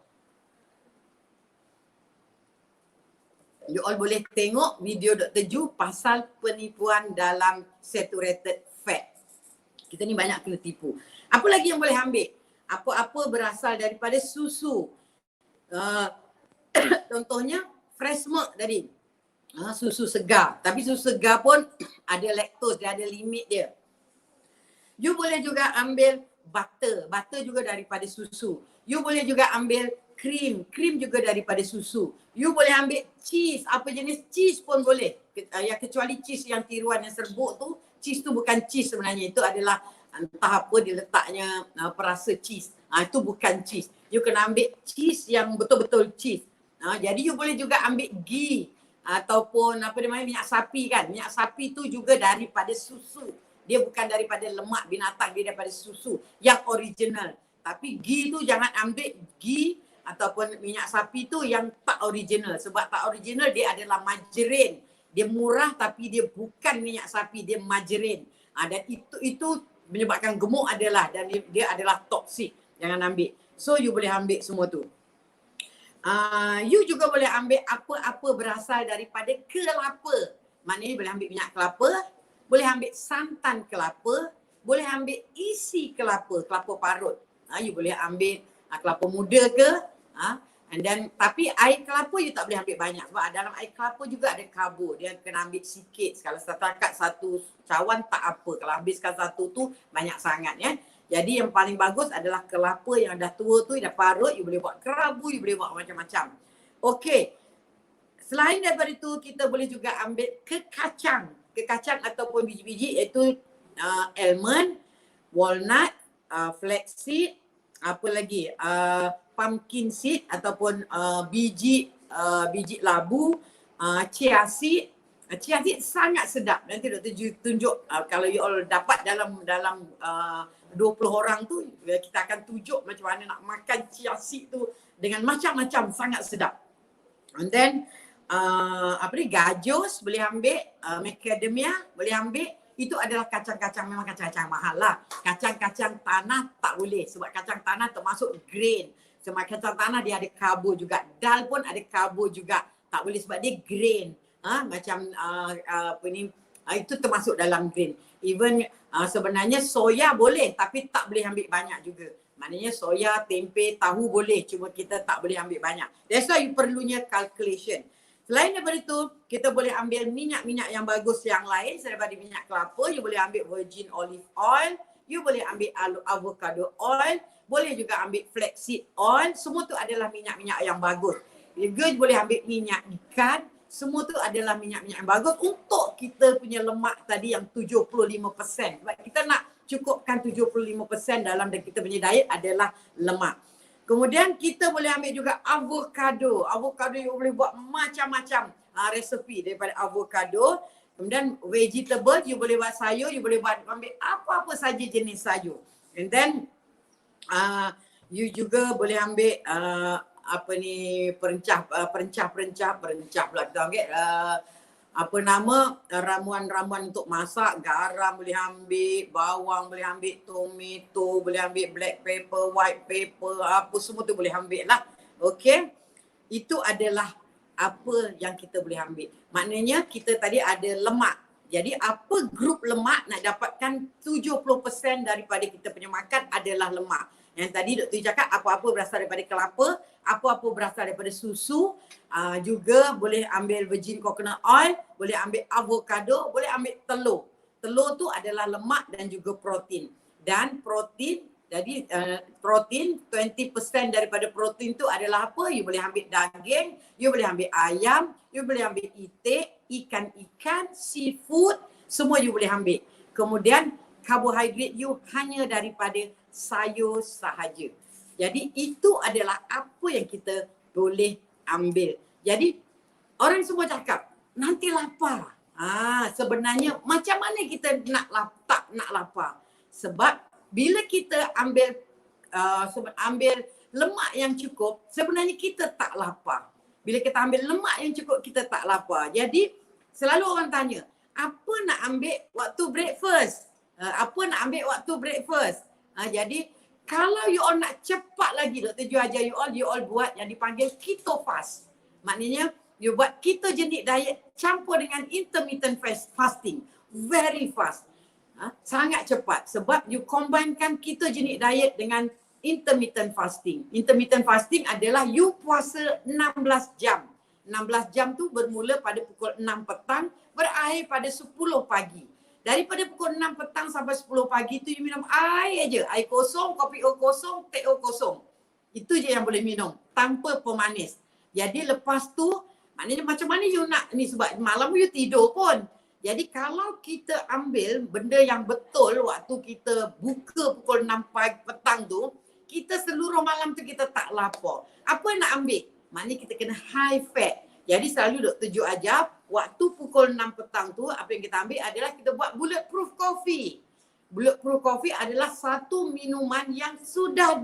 You all boleh tengok video Dr. Ju pasal penipuan dalam saturated fat. Kita ni banyak kena tipu. Apa lagi yang boleh ambil? Apa-apa berasal daripada susu. Contohnya fresh milk tadi. Susu segar. Tapi susu segar pun ada lactose, dia ada limit dia. You boleh juga ambil butter. Butter juga daripada susu. You boleh juga ambil krim. Krim juga daripada susu. You boleh ambil cheese. Apa jenis cheese pun boleh. Kecuali cheese yang tiruan yang serbuk tu. Cheese tu bukan cheese sebenarnya. Itu adalah entah apa dia letaknya perasa cheese. Itu bukan cheese. You kena ambil cheese yang betul-betul cheese. Jadi you boleh juga ambil ghee. Ataupun minyak sapi kan. Minyak sapi tu juga daripada susu. Dia bukan daripada lemak binatang. Dia daripada susu yang original. Tapi ghee tu jangan ambil ghee ataupun minyak sapi tu yang tak original. Sebab tak original dia adalah margarin. Dia murah tapi dia bukan minyak sapi, dia margarin. Dan itu menyebabkan gemuk adalah dan dia adalah toksik. Jangan ambil. So you boleh ambil semua tu. You juga boleh ambil apa-apa berasal daripada kelapa. Maknanya boleh ambil minyak kelapa, boleh ambil santan kelapa, boleh ambil isi kelapa, kelapa parut. You boleh ambil kelapa muda ke, and then tapi air kelapa you tak boleh ambil banyak sebab dalam air kelapa juga ada karbo. Dia kena ambil sikit. Kalau setakat satu cawan tak apa. Kalau habiskan satu tu banyak sangat ya. Jadi yang paling bagus adalah kelapa yang dah tua tu, dah parut, you boleh buat kerabu, you boleh buat macam-macam. Okey. Selain daripada itu, kita boleh juga ambil kekacang. Kekacang ataupun biji-biji iaitu almond, walnut, flaxseed, apa lagi? Pumpkin seed ataupun biji labu, chia seed. Chia seed sangat sedap. Nanti Dr. Ju tunjuk kalau you all dapat dalam 20 orang tu, kita akan tunjuk macam mana nak makan chia seed tu dengan macam-macam, sangat sedap. And then gajus boleh ambil, macadamia boleh ambil. Itu adalah kacang-kacang, memang kacang-kacang mahal lah. Kacang-kacang tanah tak boleh sebab kacang tanah termasuk grain. Sebab kacang tanah dia ada karbo juga. Dal pun ada karbo juga. Tak boleh sebab dia grain. Itu termasuk dalam grain. Even sebenarnya soya boleh tapi tak boleh ambil banyak juga. Maknanya soya, tempe, tahu boleh, cuma kita tak boleh ambil banyak. That's why you perlunya calculation. Selain daripada itu, kita boleh ambil minyak-minyak yang bagus yang lain daripada minyak kelapa. You boleh ambil virgin olive oil, you boleh ambil avocado oil, boleh juga ambil flaxseed oil, semua tu adalah minyak-minyak yang bagus. Juga boleh ambil minyak ikan, semua tu adalah minyak-minyak yang bagus untuk kita punya lemak tadi yang 75%. Sebab kita nak cukupkan 75% dalam kita punya diet adalah lemak. Kemudian kita boleh ambil juga avocado. Avocado you boleh buat macam-macam resepi daripada avocado. Kemudian vegetable, you boleh buat sayur, you boleh buat ambil apa-apa saja jenis sayur. And then you juga boleh ambil perencah pula kita ambil apa nama ramuan-ramuan untuk masak, garam boleh ambil, bawang boleh ambil, tomato boleh ambil, black pepper, white pepper, apa semua tu boleh ambil lah. Okey. Itu adalah apa yang kita boleh ambil. Maknanya kita tadi ada lemak. Jadi apa grup lemak nak dapatkan 70% daripada kita punya makan adalah lemak. Yang tadi doktor cakap apa-apa berasal daripada kelapa, apa-apa berasal daripada susu, juga boleh ambil virgin coconut oil, boleh ambil avocado, boleh ambil telur. Telur tu adalah lemak dan juga protein. Dan protein, jadi protein 20% daripada protein tu adalah apa? You boleh ambil daging, you boleh ambil ayam, you boleh ambil itik, ikan-ikan, seafood, semua you boleh ambil. Kemudian karbohidrat you hanya daripada sayur sahaja. Jadi itu adalah apa yang kita boleh ambil. Jadi orang semua cakap nanti lapar. Sebenarnya macam mana kita tak nak lapar? Sebab bila kita ambil lemak yang cukup, sebenarnya kita tak lapar. Bila kita ambil lemak yang cukup, kita tak lapar. Jadi selalu orang tanya, apa nak ambil waktu breakfast? Jadi kalau you all nak cepat lagi, Dr. Ju ajar you all buat yang dipanggil keto fast. Maknanya you buat ketogenic diet campur dengan intermittent fasting. Very fast. Sangat cepat sebab you combinekan ketogenic diet dengan intermittent fasting. Intermittent fasting adalah you puasa 16 jam. 16 jam tu bermula pada pukul 6 petang, berakhir pada 10 pagi. Daripada pukul 6 petang sampai 10 pagi tu you minum air aja. Air kosong, kopi o kosong, teh o kosong. Itu je yang boleh minum tanpa pemanis. Jadi lepas tu maknanya macam mana you nak ni, sebab malam you tidur pun. Jadi kalau kita ambil benda yang betul waktu kita buka pukul 6 pagi petang tu, kita seluruh malam tu kita tak lapar. Apa nak ambil? Maknanya kita kena high fat. Jadi selalu Dr. Ju ajar waktu pukul 6 petang tu apa yang kita ambil adalah kita buat bulletproof coffee. Bulletproof coffee adalah satu minuman yang sudah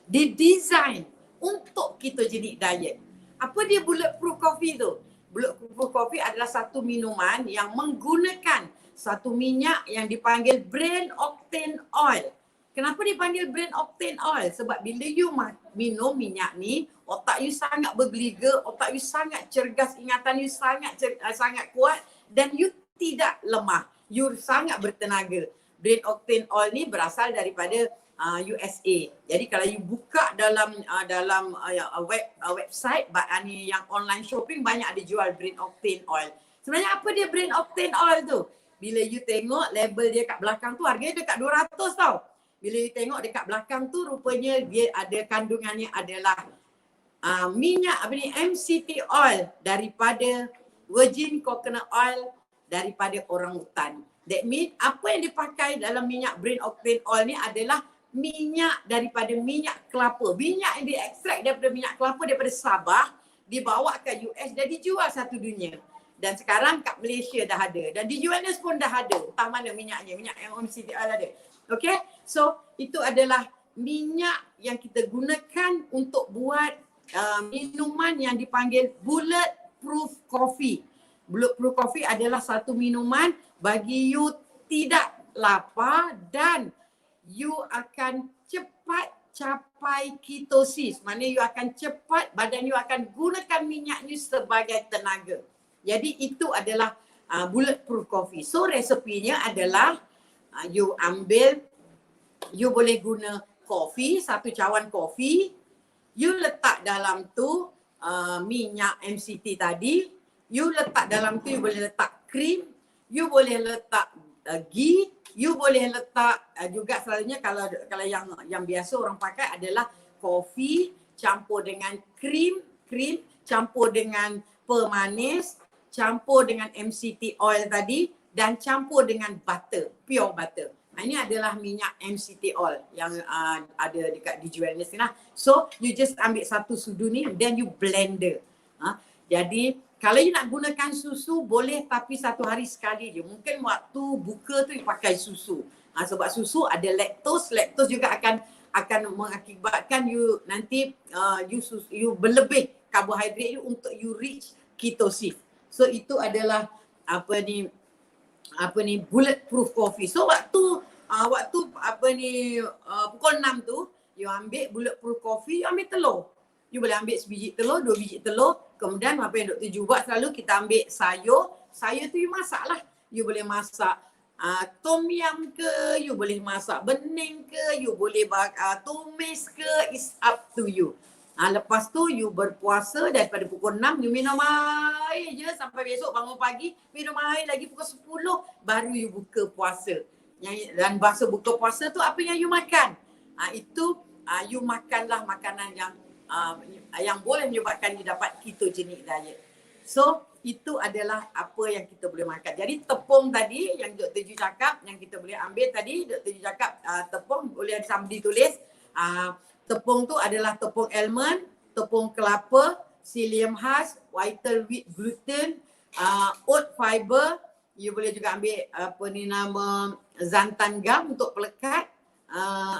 didesain untuk ketogenic diet. Apa dia bulletproof coffee tu? Bulletproof coffee adalah satu minuman yang menggunakan satu minyak yang dipanggil brain octane oil. Kenapa dipanggil brain octane oil? Sebab bila you minum minyak ni, otak you sangat bergeliga, otak you sangat cergas, ingatan you sangat kuat dan you tidak lemah. You sangat bertenaga. Brain octane oil ni berasal daripada USA. Jadi kalau you buka dalam website ni yang online shopping, banyak ada jual brain octane oil. Sebenarnya apa dia brain octane oil tu? Bila you tengok label dia kat belakang tu, harganya dekat 200 tau. Bila you tengok dekat belakang tu, rupanya dia ada kandungannya adalah minyak MCT oil daripada virgin coconut oil daripada orangutan. That means apa yang dipakai dalam minyak brain octane oil ni adalah minyak daripada minyak kelapa. Minyak yang diekstrak daripada minyak kelapa daripada Sabah, dibawa ke US dan dijual satu dunia. Dan sekarang kat Malaysia dah ada. Dan di UNS pun dah ada. Entah mana minyaknya, minyak MCT oil ada. Okay, so itu adalah minyak yang kita gunakan untuk buat minuman yang dipanggil bulletproof coffee. Bulletproof coffee adalah satu minuman bagi you tidak lapar dan you akan cepat capai ketosis. Maknanya you akan cepat, badan you akan gunakan minyak you sebagai tenaga. Jadi itu adalah bulletproof coffee. So resepinya adalah you ambil, you boleh guna kopi, satu cawan kopi, you letak dalam tu minyak MCT tadi, you letak dalam tu, you boleh letak krim, you boleh letak ghee, you boleh letak juga selalunya kalau yang biasa orang pakai adalah kopi campur dengan krim campur dengan pemanis, campur dengan MCT oil tadi dan campur dengan butter, pure butter. Ini adalah minyak MCT oil yang ada dekat di Wellness ni lah. So you just ambil satu sudu ni then you blender. Jadi kalau you nak gunakan susu boleh, tapi satu hari sekali je. Mungkin waktu buka tu you pakai susu. Sebab susu ada laktos juga akan mengakibatkan you nanti you berlebih karbohidrat you untuk you reach ketosis. So itu adalah bulletproof coffee. So waktu pukul 6 tu you ambil bulletproof coffee, you ambil telur. You boleh ambil sebiji telur, 2 biji telur. Kemudian apa yang Dr. Ju buat selalu, kita ambil sayur. Sayur tu you masak lah. You boleh masak tom yum ke, you boleh masak bening ke, you boleh tumis ke, it's up to you. Lepas tu you berpuasa daripada pukul 6, you minum air je sampai besok bangun pagi, minum air lagi pukul 10 baru you buka puasa. Dan bahasa buka puasa tu apa yang you makan? Itu you makanlah makanan yang boleh menyebabkan you dapat ketogenic diet. So itu adalah apa yang kita boleh makan. Jadi tepung tadi yang Dr. Ju cakap, yang kita boleh ambil tadi, Dr. Ju cakap tepung boleh sambil tulis. Tepung tu adalah tepung almond, tepung kelapa, psyllium husk, vital wheat gluten, oat fiber. You boleh juga ambil xanthan gum untuk pelekat.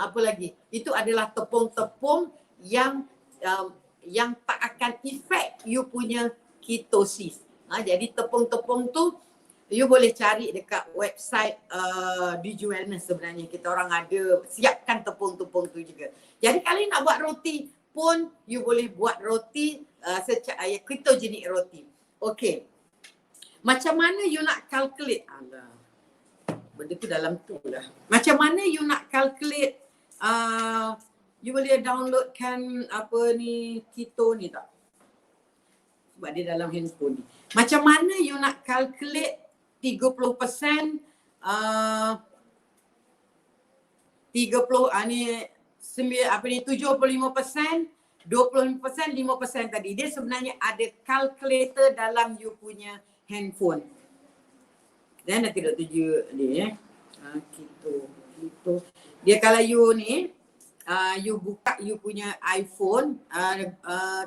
Apa lagi? Itu adalah tepung-tepung yang tak akan efek you punya ketosis. Jadi tepung-tepung tu you boleh cari dekat website Digi Wellness sebenarnya. Kita orang ada siapkan tepung-tepung tu juga. Jadi kalau nak buat roti pun you boleh buat roti ketogenic roti. Okay. Macam mana you nak calculate? Benda tu dalam tu lah. Macam mana you nak calculate? You boleh downloadkan keto ni tak? Sebab dia dalam handphone ni. Macam mana you nak calculate 30%, 30 75%, 25%, 5% tadi. Dia sebenarnya ada calculator dalam you punya handphone. Dan nanti Dr. Ju ni keto. Dia kalau you ni you buka you punya iPhone,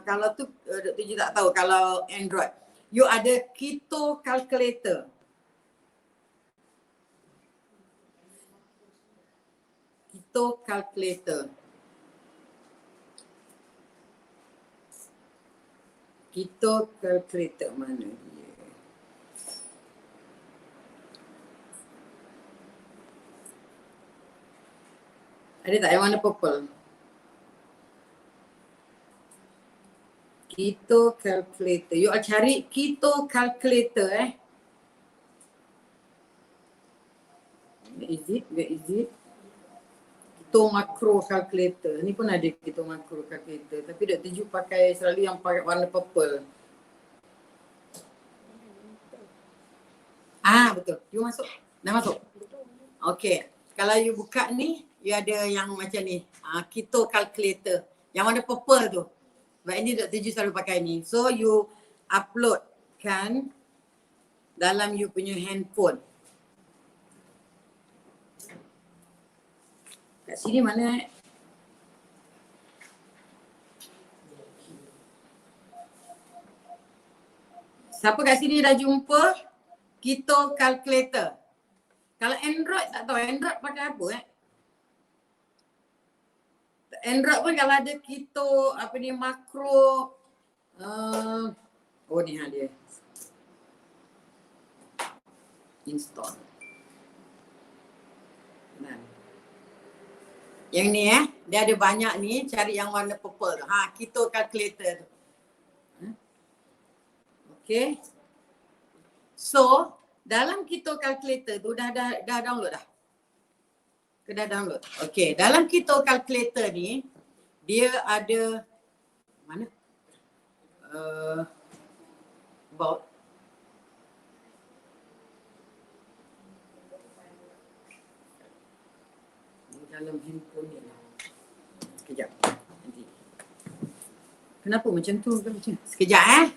kalau tu Dr. Ju tak tahu, kalau Android you ada keto calculator. Keto calculator. Keto calculator mana dia? Ada tak yang warna purple? Keto calculator. You cari keto calculator Where is it? Keto macro calculator. Ni pun ada keto macro calculator. Tapi Dr. Ju pakai selalu yang pakai warna purple. Betul. You masuk? Dah masuk? Okay. Kalau you buka ni, you ada yang macam ni. Keto calculator. Yang warna purple tu. Sebab ini Dr. Ju selalu pakai ni. So you uploadkan dalam you punya handphone. Kat sini mana? Siapa kat sini dah jumpa keto calculator? Kalau Android tak tahu, Android pakai apa Android pun kalau ada keto makro ni dia install. Yang ni dia ada banyak ni, cari yang warna purple tu. Keto calculator tu. Okay. So dalam keto calculator tu dah download dah. Dah download. Okay, dalam keto calculator ni dia ada mana? About dalam handphone ni lah. Sekejap. Nanti. Kenapa macam tu? Sekejap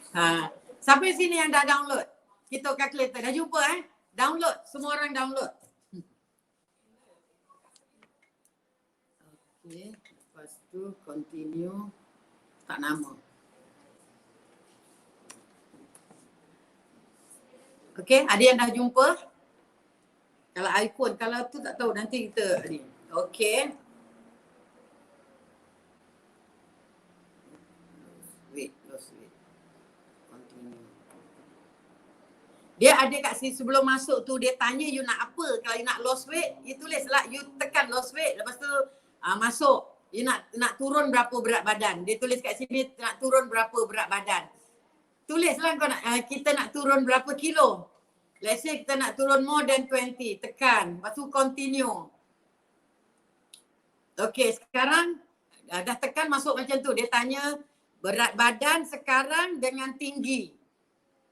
Siapa di sini yang dah download? Kita calculator. Dah jumpa Download. Semua orang download. Okay. Lepas tu continue. Tak nama. Okay. Ada yang dah jumpa? Kalau iPhone. Kalau tu tak tahu. Nanti kita ni. Okay. Lost weight. Continue. Dia ada kat sini sebelum masuk tu dia tanya you nak apa. Kalau you nak lost weight, you tulis lah. You tekan lost weight. Lepas tu masuk. You nak turun berapa berat badan. Dia tulis kat sini nak turun berapa berat badan. Tulislah kau nak, kita nak turun berapa kilo. Let's say kita nak turun more than 20. Tekan. Lepas tu continue. Okay, sekarang dah tekan masuk macam tu. Dia tanya berat badan sekarang dengan tinggi.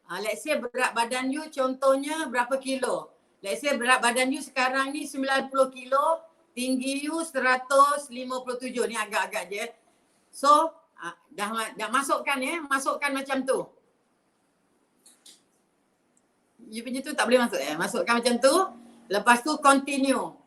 Let's say berat badan you contohnya berapa kilo. Let's say berat badan you sekarang ni 90 kilo. Tinggi you 157. Ni agak-agak je. So, dah masukkan Masukkan macam tu. You punya tu tak boleh masuk Masukkan macam tu. Lepas tu continue.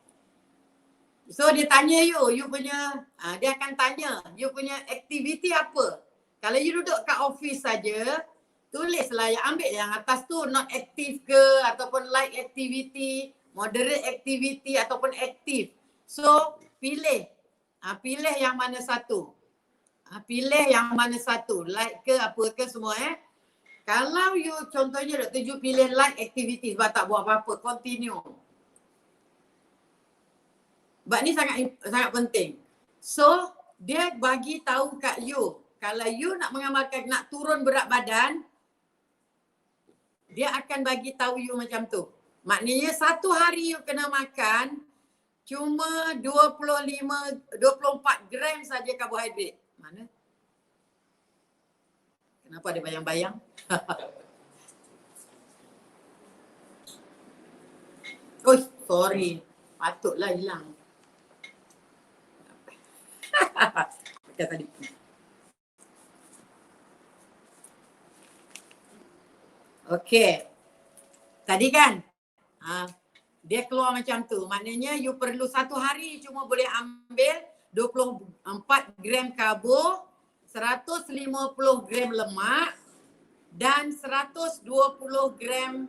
So dia tanya you punya, dia akan tanya you punya aktiviti apa. Kalau you duduk kat office saja, tulislah, ambil yang atas tu not active ke ataupun light activity, moderate activity ataupun active. So pilih yang mana satu. Pilih yang mana satu, light ke apa ke semua Kalau you contohnya Dr. Ju pilih light activity sebab tak buat apa-apa, continue. Sebab ni sangat penting. So, dia bagi tahu kat you, kalau you nak mengamalkan, nak turun berat badan, dia akan bagi tahu you macam tu. Maknanya satu hari you kena makan cuma 24 gram saja karbohidrat. Mana? Kenapa ada bayang-bayang? Oh, sorry. Patutlah hilang. Macam tadi. Okey. Tadi kan? Dia keluar macam tu. Maknanya you perlu satu hari cuma boleh ambil 24 gram karbo, 150 gram lemak dan 120 gram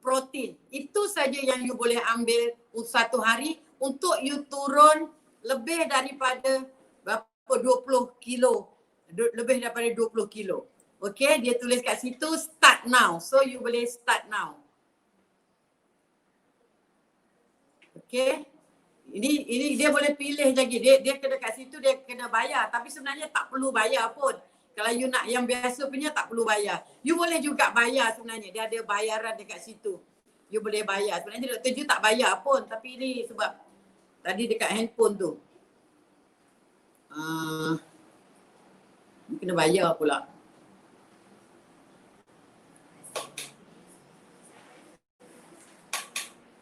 protein. Itu saja yang you boleh ambil satu hari untuk you turun lebih daripada berapa 20 kilo. Lebih daripada 20 kilo. Okey, dia tulis kat situ start now. So you boleh start now. Okey. Ini dia boleh pilih lagi. Dia kena kat situ dia kena bayar, tapi sebenarnya tak perlu bayar pun. Kalau you nak yang biasa punya tak perlu bayar. You boleh juga bayar sebenarnya. Dia ada bayaran dekat situ. You boleh bayar. Sebenarnya Dr. Ju tak bayar pun, tapi ni sebab tadi dekat handphone tu. Kena bayar pula.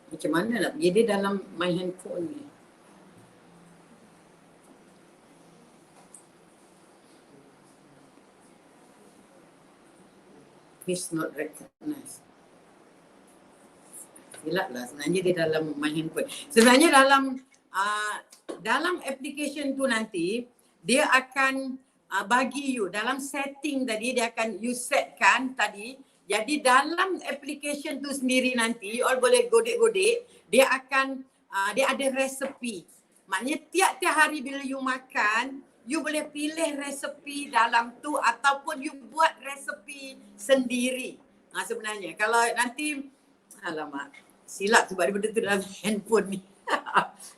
Macam mana nak pergi dia dalam my handphone ni. Please not recognize. Silap lah sebenarnya dia dalam my handphone. Sebenarnya dalam application tu nanti dia akan bagi you dalam setting tadi dia akan you setkan tadi. Jadi dalam application tu sendiri nanti you all boleh godek-godek, dia akan dia ada resepi. Maknanya tiap-tiap hari bila you makan, you boleh pilih resepi dalam tu ataupun you buat resepi sendiri. Sebenarnya kalau nanti alamak silap sebab dia benda tu dalam handphone ni.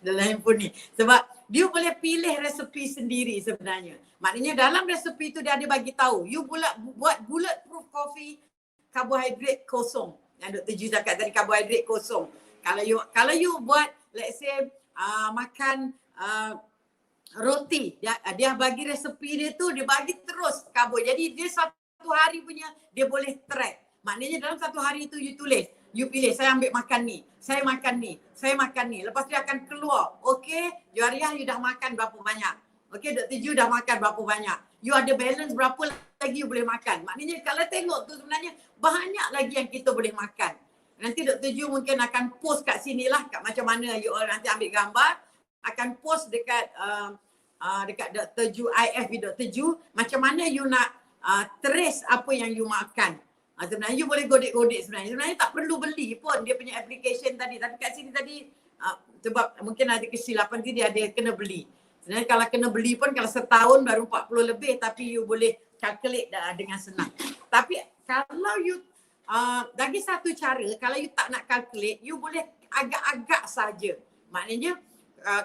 Dalam handphone ni. Sebab dia boleh pilih resepi sendiri sebenarnya. Maknanya dalam resepi tu dia ada bagi tahu, you buat bulletproof coffee karbohidrat kosong. Yang Dr. Ju cakap tadi karbohidrat kosong. Kalau you buat let's say makan roti, dia bagi resepi dia tu, dia bagi terus karbo. Jadi dia satu hari punya dia boleh track. Maknanya dalam satu hari tu you tulis You pilih, saya ambil makan ni, saya makan ni, saya makan ni. Lepas tu dia akan keluar. Okay, Juariah you dah makan berapa banyak. Okay, Dr. Ju dah makan berapa banyak. You ada balance berapa lagi you boleh makan. Maknanya kalau tengok tu sebenarnya banyak lagi yang kita boleh makan. Nanti Dr. Ju mungkin akan post kat sini lah, kat macam mana you all nanti ambil gambar. Akan post dekat dekat Dr. Ju, IF Dr. Ju, macam mana you nak trace apa yang you makan. Sebenarnya you boleh godek-godek sebenarnya. Sebenarnya tak perlu beli pun dia punya application tadi. Tapi kat sini tadi sebab mungkin ada kesilapan dia ada kena beli. Sebenarnya kalau kena beli pun kalau setahun baru 40 lebih tapi you boleh calculate dengan senang. Tapi kalau you lagi satu cara, kalau you tak nak calculate, you boleh agak-agak saja. Maknanya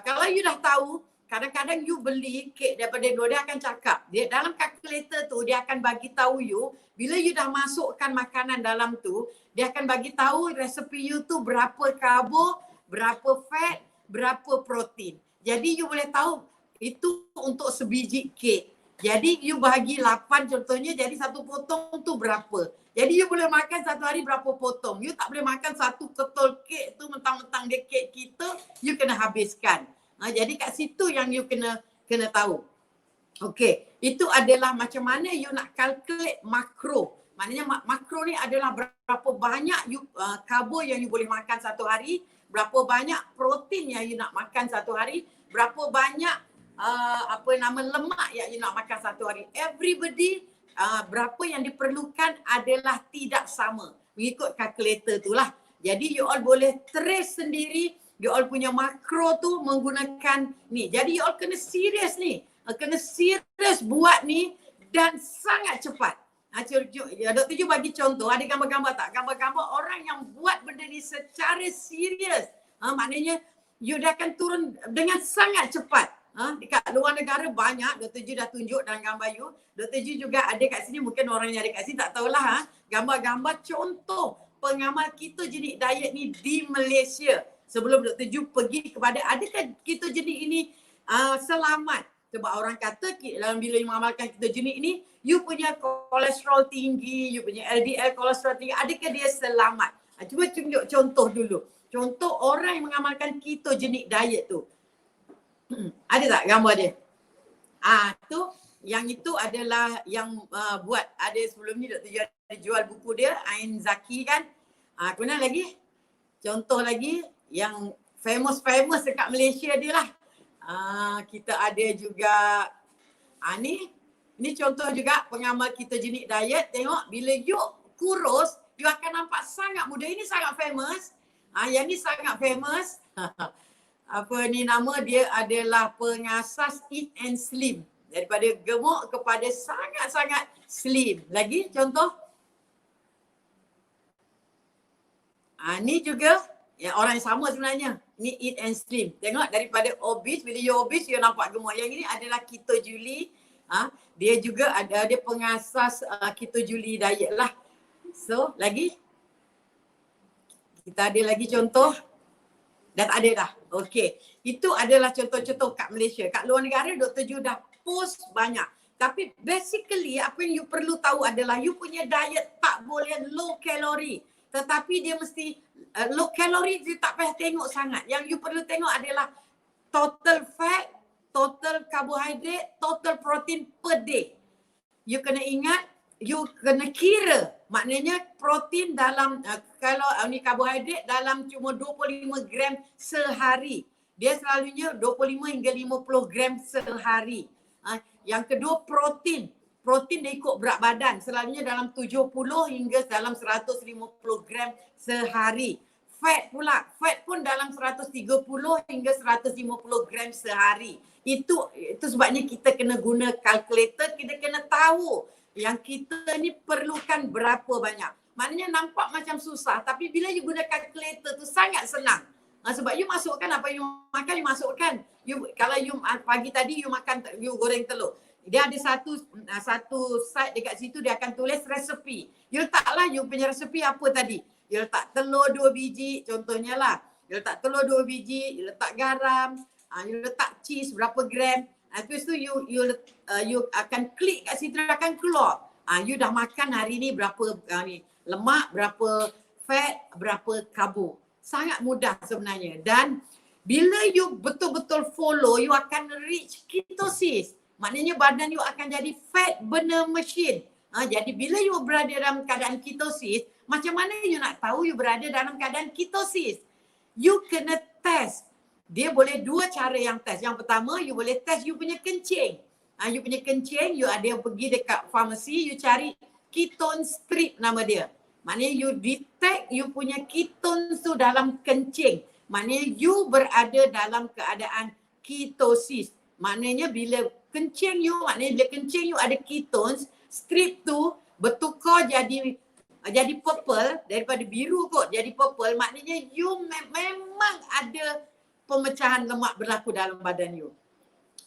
kalau you dah tahu, kadang-kadang you beli kek daripada luar, dia akan cakap. Dia dalam kalkulator tu dia akan bagi tahu you, bila you dah masukkan makanan dalam tu, dia akan bagi tahu resepi you tu berapa karbo, berapa fat, berapa protein. Jadi you boleh tahu itu untuk sebiji kek. Jadi you bahagi 8 contohnya, jadi satu potong tu berapa. Jadi you boleh makan satu hari berapa potong. You tak boleh makan satu ketol kek tu mentang-mentang dia kek kita, you kena habiskan. Jadi kat situ yang you kena tahu. Okey, itu adalah macam mana you nak calculate makro. Maknanya makro ni adalah berapa banyak you karbo yang you boleh makan satu hari, berapa banyak protein yang you nak makan satu hari, berapa banyak lemak yang you nak makan satu hari. Everybody berapa yang diperlukan adalah tidak sama mengikut kalkulator tu lah. Jadi you all boleh trace sendiri you all punya makro tu menggunakan ni. Jadi you all kena serius ni. Kena serius buat ni dan sangat cepat. Dr. Ju bagi contoh, ada gambar-gambar tak? Gambar-gambar orang yang buat benda ni secara serius. Maknanya you dah akan turun dengan sangat cepat. Dekat luar negara banyak, Dr. Ju dah tunjuk dalam gambar you. Dr. Ju juga ada kat sini, mungkin orang yang ada kat sini tak tahulah. Gambar-gambar contoh pengamal ketogenik diet ni di Malaysia. Sebelum Dr. Ju pergi kepada adakah ketogenik ini selamat. Sebab orang kata dalam bila you mengamalkan ketogenik ni, you punya kolesterol tinggi, you punya LDL kolesterol tinggi, adakah dia selamat? Cuba tunjuk contoh dulu. Contoh orang yang mengamalkan ketogenik diet tu. Ada tak gambar dia? Tu yang itu adalah yang buat ada sebelum ni Dr. Ju ada jual buku dia, Ain Zaki kan. Kemudian lagi contoh lagi yang famous dekat Malaysia dia lah. Kita ada juga ni contoh juga pengamal ketogenik diet. Tengok bila you kurus, you akan nampak sangat muda. Ini sangat famous. Yang ni sangat famous. Apa ni nama dia adalah pengasas Eat and Slim. Daripada gemuk kepada sangat-sangat slim. Lagi contoh. Ni juga ya, orang yang sama sebenarnya. Ni Eat and Slim. Tengok daripada obese, bila you obese, you nampak gemuk. Yang ini adalah Keto Julie. Dia juga ada pengasas Keto Julie diet lah. So, lagi. Kita ada lagi contoh. Dah tak ada dah. Okey. Itu adalah contoh-contoh kat Malaysia. Kat luar negara, Dr. Ju dah post banyak. Tapi basically, apa yang you perlu tahu adalah you punya diet tak boleh low kalori. Tetapi dia mesti low kalori, dia tak payah tengok sangat. Yang you perlu tengok adalah total fat, total carbohydrate, total protein per day. You kena ingat, you kena kira. Maknanya protein dalam, kalau ni karbohidrat dalam cuma 25 gram sehari. Dia selalunya 25 hingga 50 gram sehari. Yang kedua protein. Protein dia ikut berat badan. Selalunya dalam 70 hingga dalam 150 gram sehari. Fat pula. Fat pun dalam 130 hingga 150 gram sehari. Itu sebabnya kita kena guna kalkulator. Kita kena tahu yang kita ni perlukan berapa banyak. Maknanya nampak macam susah. Tapi bila you guna kalkulator tu sangat senang. Sebab you masukkan apa you makan, you masukkan. Kalau you pagi tadi you makan, you goreng telur. Dia ada satu site dekat situ, dia akan tulis resepi. You letaklah you punya resepi apa tadi. You letak telur 2 biji contohnya lah. You letak telur 2 biji, you letak garam, you letak cheese berapa gram. Lepas tu you akan klik kat situ, akan keluar. You dah makan hari ni berapa ni lemak, berapa fat, berapa karbo. Sangat mudah sebenarnya. Dan bila you betul-betul follow, you akan reach ketosis. Maknanya badan you akan jadi fat burner machine. Jadi bila you berada dalam keadaan ketosis, macam mana you nak tahu you berada dalam keadaan ketosis? You kena test. Dia boleh dua cara yang test. Yang pertama, you boleh test you punya kencing. You punya kencing, you ada yang pergi dekat farmasi, you cari ketone strip nama dia. Maknanya you detect you punya ketones tu dalam kencing. Maknanya you berada dalam keadaan ketosis. Maknanya bila kencing you, maknanya bila kencing you ada ketones, strip tu bertukar jadi purple, daripada biru kot jadi purple. Maknanya you memang ada pemecahan lemak berlaku dalam badan you.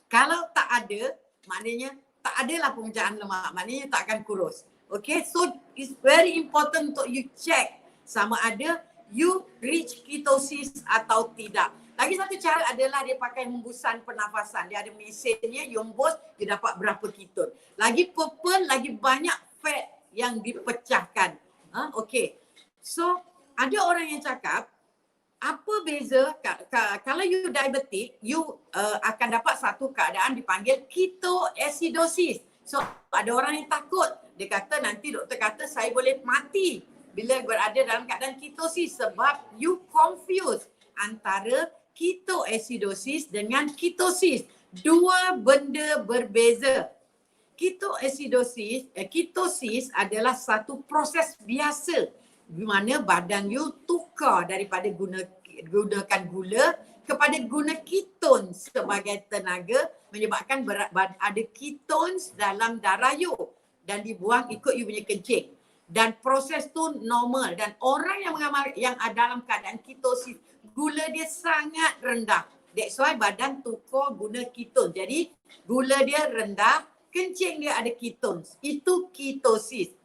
Kalau tak ada, maknanya tak adalah pemecahan lemak, maknanya tak akan kurus. Okay, so it's very important untuk you check sama ada you reach ketosis atau tidak. Lagi satu cara adalah dia pakai hembusan pernafasan. Dia ada mesinnya, you hembus, you dapat berapa keton. Lagi purple, lagi banyak fat yang dipecahkan. Okay, so ada orang yang cakap, apa beza kalau you diabetic, you akan dapat satu keadaan dipanggil ketoacidosis. So ada orang yang takut, dia kata nanti doktor kata saya boleh mati bila berada dalam keadaan ketosis sebab you confuse antara ketoacidosis dengan ketosis. Dua benda berbeza. Ketosis adalah satu proses biasa di mana badan you tukar daripada gunakan gula kepada guna keton sebagai tenaga, menyebabkan ada ketones dalam darah you dan dibuang ikut you punya kencing. Dan proses tu normal, dan orang yang ada dalam keadaan ketosis, gula dia sangat rendah. That's why badan tukar guna keton. Jadi gula dia rendah, kencing dia ada ketones. Itu ketosis.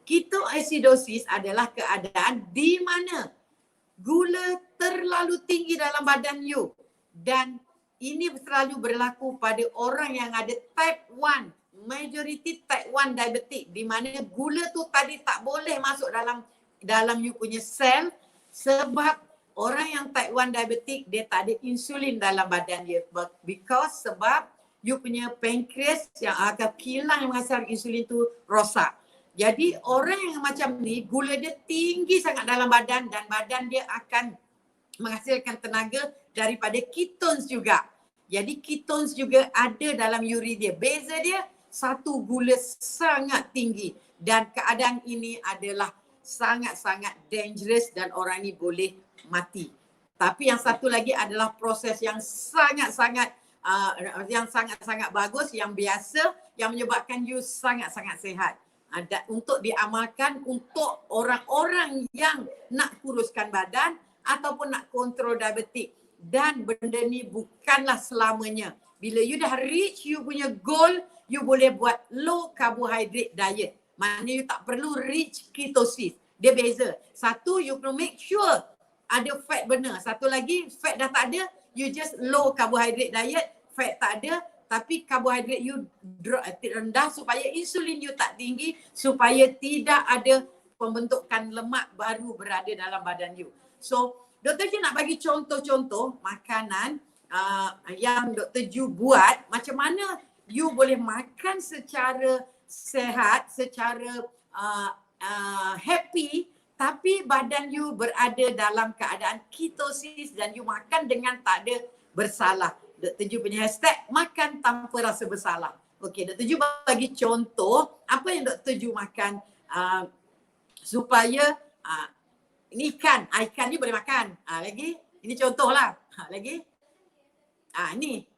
Ketoacidosis adalah keadaan di mana gula terlalu tinggi dalam badan you, dan ini selalu berlaku pada orang yang ada type 1, majority type 1 diabetic, di mana gula tu tadi tak boleh masuk dalam you punya sel sebab orang yang type 1 diabetic dia tak ada insulin dalam badan dia, because sebab you punya pankreas yang agak kilang yang menghasilkan insulin tu rosak. Jadi orang yang macam ni gula dia tinggi sangat dalam badan dan badan dia akan menghasilkan tenaga daripada ketones juga. Jadi ketones juga ada dalam uri dia. Beza dia satu gula sangat tinggi dan keadaan ini adalah sangat-sangat dangerous dan orang ni boleh mati. Tapi yang satu lagi adalah proses yang sangat-sangat bagus, yang biasa, yang menyebabkan you sangat-sangat sihat. Untuk diamalkan untuk orang-orang yang nak kuruskan badan ataupun nak kontrol diabetik. Dan benda ni bukanlah selamanya. Bila you dah reach you punya goal, you boleh buat low carbohydrate diet. Maknanya you tak perlu reach ketosis. Dia beza. Satu, you perlu make sure ada fat benar. Satu lagi, fat dah tak ada, you just low carbohydrate diet, fat tak ada, tapi karbohidrat you rendah supaya insulin you tak tinggi, supaya tidak ada pembentukan lemak baru berada dalam badan you. So, Dr. Ju nak bagi contoh-contoh makanan yang Dr. Ju buat, macam mana you boleh makan secara sehat, secara happy, tapi badan you berada dalam keadaan ketosis dan you makan dengan tak ada bersalah. Dr. Ju punya hashtag, makan tanpa rasa bersalah. Okey, Dr. Ju bagi contoh apa yang Dr. Ju makan supaya ini ikan ni boleh makan. Lagi, ini contohlah. Lagi.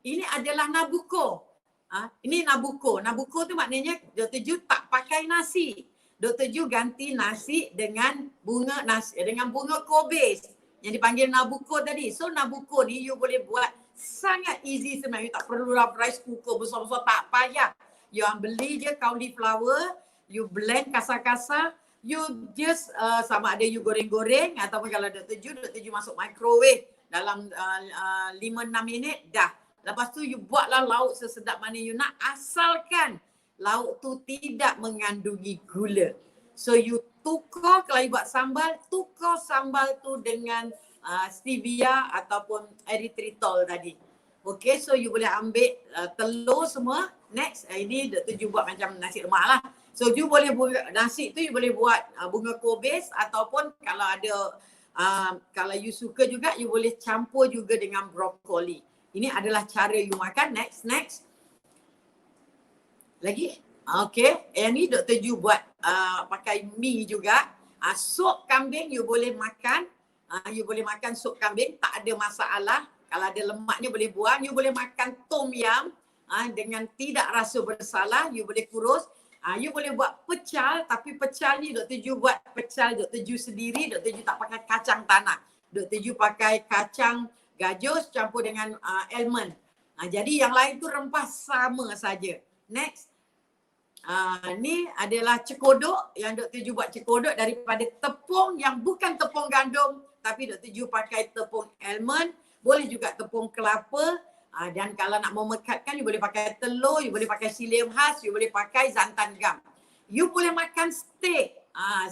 Ini adalah nabuko. Ini nabuko. Nabuko tu maknanya Dr. Ju tak pakai nasi. Dr. Ju ganti nasi dengan bunga kobis yang dipanggil nabuko tadi. So nabuko ni you boleh buat sangat easy sebenarnya. You tak perlu rice cooker besar-besar, tak payah. You beli je cauliflower, you blend kasar-kasar, you just sama ada you goreng-goreng ataupun kalau Dr. Ju masuk microwave dalam 5-6 minit dah. Lepas tu you buatlah lauk sesedap mana you nak, asalkan lauk tu tidak mengandungi gula. So you tukar, kalau you buat sambal, tukar sambal tu dengan stevia ataupun erythritol tadi. Okay, so you boleh ambil telur semua. Next, ini Dr. Ju buat macam nasi lemak lah. So you boleh buat nasi tu, you boleh buat bunga kobis ataupun kalau ada kalau you suka juga, you boleh campur juga dengan brokoli. Ini adalah cara you makan. Next. Lagi? Okay, yang ni Dr. Ju buat pakai mie juga. Sup kambing you boleh makan. You boleh makan sup kambing, tak ada masalah. Kalau ada lemaknya boleh buang. You boleh makan tom yum dengan tidak rasa bersalah. You boleh kurus. You boleh buat pecal, tapi pecal ni Dr. Ju buat pecal Dr. Ju sendiri. Dr. Ju tak pakai kacang tanah. Dr. Ju pakai kacang gajus campur dengan almond. Jadi yang lain tu rempah sama saja. Next. Ni adalah cekodok yang Dr. Ju buat cekodok daripada tepung yang bukan tepung gandum, tapi Dr. Ju pakai tepung almond, boleh juga tepung kelapa. Dan kalau nak memekatkan, you boleh pakai telur, you boleh pakai psyllium khas, you boleh pakai santan gam. You boleh makan steak,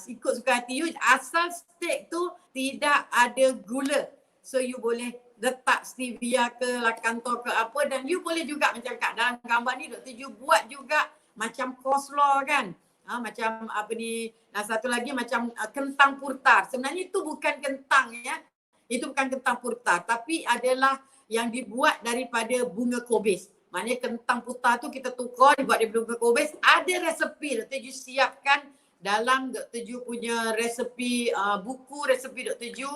ikut suka hati you, asal steak tu tidak ada gula. So you boleh letak stevia ke lakantor ke apa, dan you boleh juga macam kat dalam gambar ni Dr. Ju buat juga macam coleslaw kan. Macam apa ni, satu lagi macam kentang purtar. Sebenarnya itu bukan kentang ya. Itu bukan kentang purtar, tapi adalah yang dibuat daripada bunga kobis. Maknanya kentang putih tu kita tukar dibuat daripada bunga kobis. Ada resepi Dr. Ju siapkan dalam Dr. Ju punya resepi, buku resepi Dr. Ju,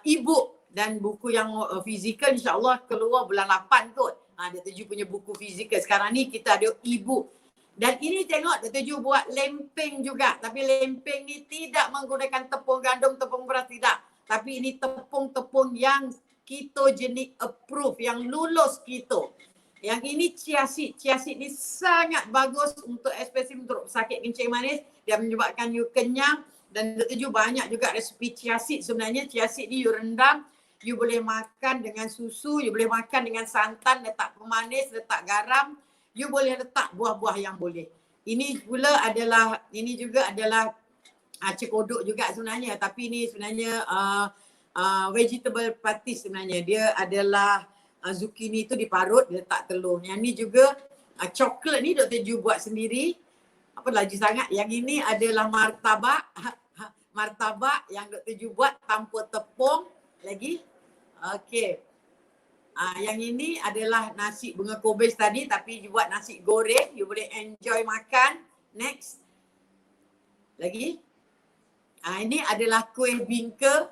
e-book dan buku yang fizikal insyaAllah keluar bulan 8 kot. Dr. Ju punya buku fizikal. Sekarang ni kita ada e-book. Dan ini tengok Dr. Ju buat lempeng juga. Tapi lempeng ni tidak menggunakan tepung gandum, tepung beras, tidak. Tapi ini tepung-tepung yang ketogenic approved, yang lulus keto. Yang ini chia seed. Chia seed ni sangat bagus untuk especially untuk sakit kencing manis. Dia menyebabkan you kenyang. Dan Dr. Ju banyak juga resepi chia seed sebenarnya. Chia seed ni you rendam. You boleh makan dengan susu. You boleh makan dengan santan. Letak pemanis, letak garam. You boleh letak buah-buah yang boleh. Ini pula adalah, ini juga adalah cekodok juga sebenarnya. Tapi ini sebenarnya vegetable patis sebenarnya. Dia adalah zucchini tu diparut, dia letak telur. Yang ni juga coklat ni Dr. Ju buat sendiri. Apa laju sangat. Yang ini adalah martabak. Martabak yang Dr. Ju buat tanpa tepung. Lagi. Okey. Yang ini adalah nasi bunga kobis tadi, tapi you buat nasi goreng. You boleh enjoy makan. Next. Lagi. Ini adalah kuih bingka.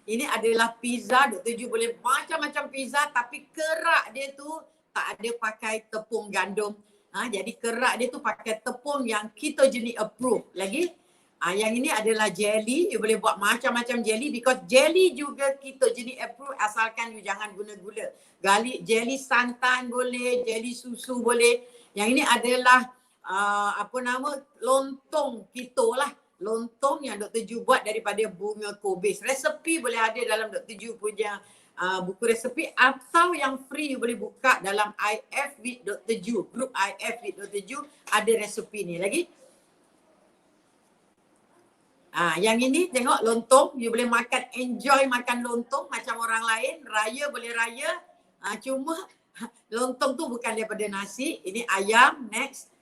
Ini adalah pizza. Dr. Ju boleh macam-macam pizza, tapi kerak dia tu tak ada pakai tepung gandum. Jadi kerak dia tu pakai tepung yang ketogenic approved. Lagi. Yang ini adalah jelly. You boleh buat macam-macam jelly because jelly juga ketogenic approved asalkan you jangan guna gula. Jelly santan boleh, jelly susu boleh. Yang ini adalah lontong keto lah. Lontong yang Dr. Ju buat daripada bunga kobis. Resepi boleh ada dalam Dr. Ju punya buku resepi, atau yang free you boleh buka dalam IF with Dr. Ju. Grup IF with Dr. Ju ada resepi ni lagi. Yang ini tengok lontong, you boleh makan, enjoy makan lontong macam orang lain. Raya boleh raya. Cuma lontong tu bukan daripada nasi. Ini ayam. Next.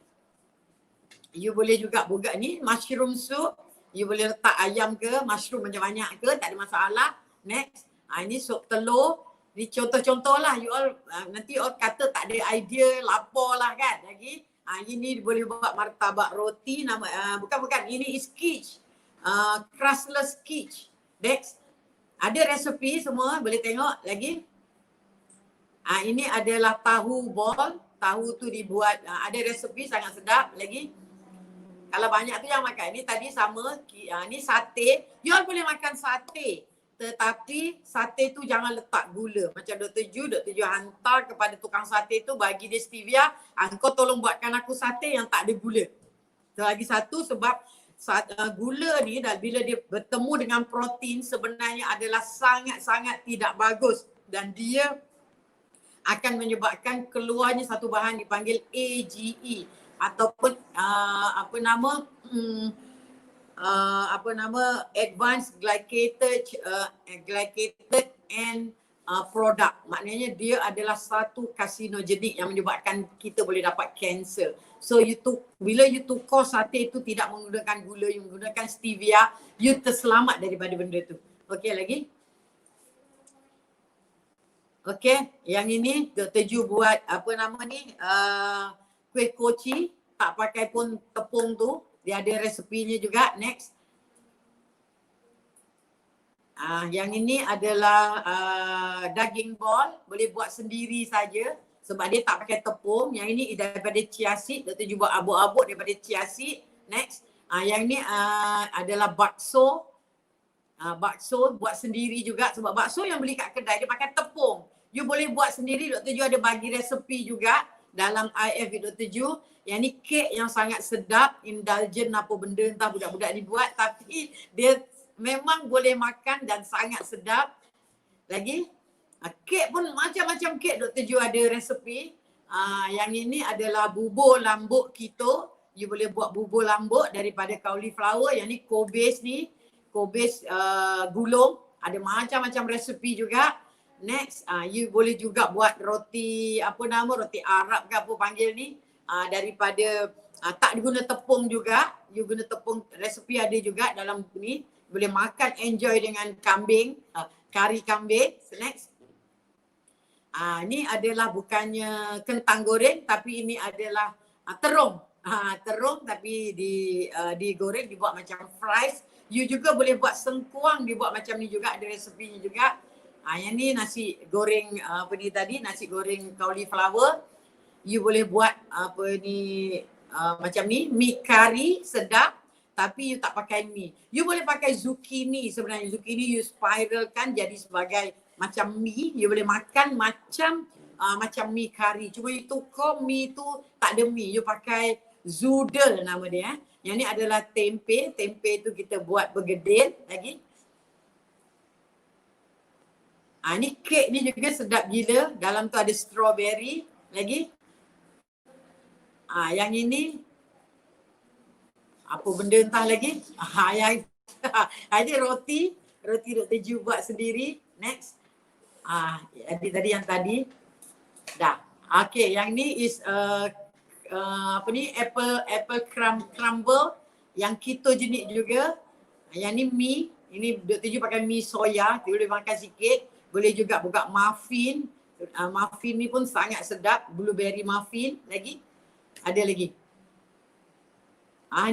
You boleh juga buka ni mushroom soup. You boleh letak ayam ke, mushroom banyak-banyak ke, tak ada masalah. Next. Ini sup telur. Ni contoh-contoh lah. You all nanti all kata tak ada idea, lapar lah kan. Lagi. Ini boleh buat martabak roti. Nama bukan. Ini is quiche. Crustless quiche. Next. Ada resepi semua. Boleh tengok lagi. Ini adalah tahu ball. Tahu tu dibuat. Ada resepi sangat sedap. Lagi. Kalau banyak tu yang makan. Ini tadi sama. Ini sate. You all boleh makan sate. Tetapi sate tu jangan letak gula. Macam Dr. Ju hantar kepada tukang sate tu, bagi dia stevia. Kau tolong buatkan aku sate yang tak ada gula. Lagi satu sebab gula ni bila dia bertemu dengan protein sebenarnya adalah sangat-sangat tidak bagus. Dan dia akan menyebabkan keluarnya satu bahan dipanggil AGE. Ataupun apa nama advanced glycated and product. Maknanya dia adalah satu karsinogenik yang menyebabkan kita boleh dapat kanser. So bila you tukar sate itu tidak menggunakan gula, you menggunakan stevia, you terselamat daripada benda tu. Okey lagi? Okey, yang ini Dr. Ju buat apa nama ni? Kuih koci, tak pakai pun tepung tu. Dia ada resepinya juga. Next. Yang ini adalah daging ball, boleh buat sendiri saja sebab dia tak pakai tepung. Yang ini daripada chia seed, Dr. Ju buat abuk-abuk daripada chia seed. Next. Yang ini adalah bakso. Bakso buat sendiri juga sebab bakso yang beli kat kedai dia pakai tepung. You boleh buat sendiri. Dr. Ju ada bagi resepi juga dalam IF Dr. Ju. Yang ni kek yang sangat sedap, indulgent apa benda entah budak-budak dibuat, tapi dia memang boleh makan dan sangat sedap. Lagi kek pun macam-macam kek Dr. Ju ada resepi. Yang ini adalah bubur lambuk keto. You boleh buat bubur lambuk daripada cauliflower. Yang ni kobis ni, kobis gulung. Ada macam-macam resepi juga. Next, you boleh juga buat roti roti Arab ke apa panggil ni, daripada tak guna tepung juga. You guna tepung, resepi ada juga dalam ni. Boleh makan, enjoy dengan kambing, kari kambing. Next. Ni adalah bukannya kentang goreng tapi ini adalah terung. Terung tapi digoreng, dibuat macam fries. You juga boleh buat sengkuang, dibuat macam ni juga, ada resepinya juga. Yang ni nasi goreng nasi goreng cauliflower. You boleh buat macam ni, mi kari sedap tapi you tak pakai mi. You boleh pakai zucchini sebenarnya. Zucchini you spiralkan jadi sebagai macam mi. You boleh makan macam mi kari. Cuma you tukar mi tu tak ada mi. You pakai zoodle nama dia. Yang ni adalah tempe. Tempe tu kita buat bergedil lagi. Ni kek ni juga sedap gila. Dalam tu ada strawberry lagi. Yang ini apa benda entah lagi. Yang ada roti Dr. Ju buat sendiri. Next. Tadi yang tadi. Dah. Okay, yang ni is apple crumble yang ketogenik juga. Yang ni mi. Ini Dr. Ju pakai mi soya. Dia boleh makan sikit. Boleh juga buka muffin. Muffin ni pun sangat sedap. Blueberry muffin. Lagi. Ada lagi.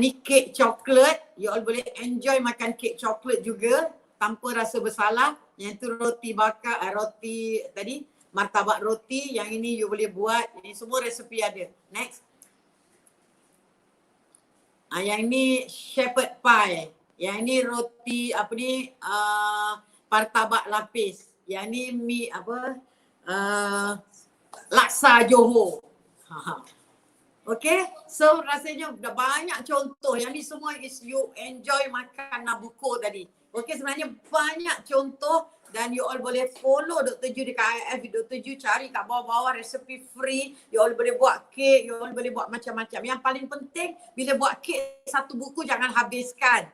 Ni kek coklat. You all boleh enjoy makan kek coklat juga tanpa rasa bersalah. Yang tu roti bakar, roti tadi, martabak roti. Yang ini you boleh buat. Ini semua resepi ada. Next. Yang ini shepherd pie. Yang ini roti martabak lapis. Yang ni mi laksa Johor. Okay, so rasanya dah banyak contoh. Yang ni semua is you enjoy makan Nabucco tadi. Okay, sebenarnya banyak contoh dan you all boleh follow Dr. Ju dekat IF Dr. Ju, cari kat bawah-bawah resepi free. You all boleh buat kek, you all boleh buat macam-macam. Yang paling penting bila buat kek satu buku jangan habiskan.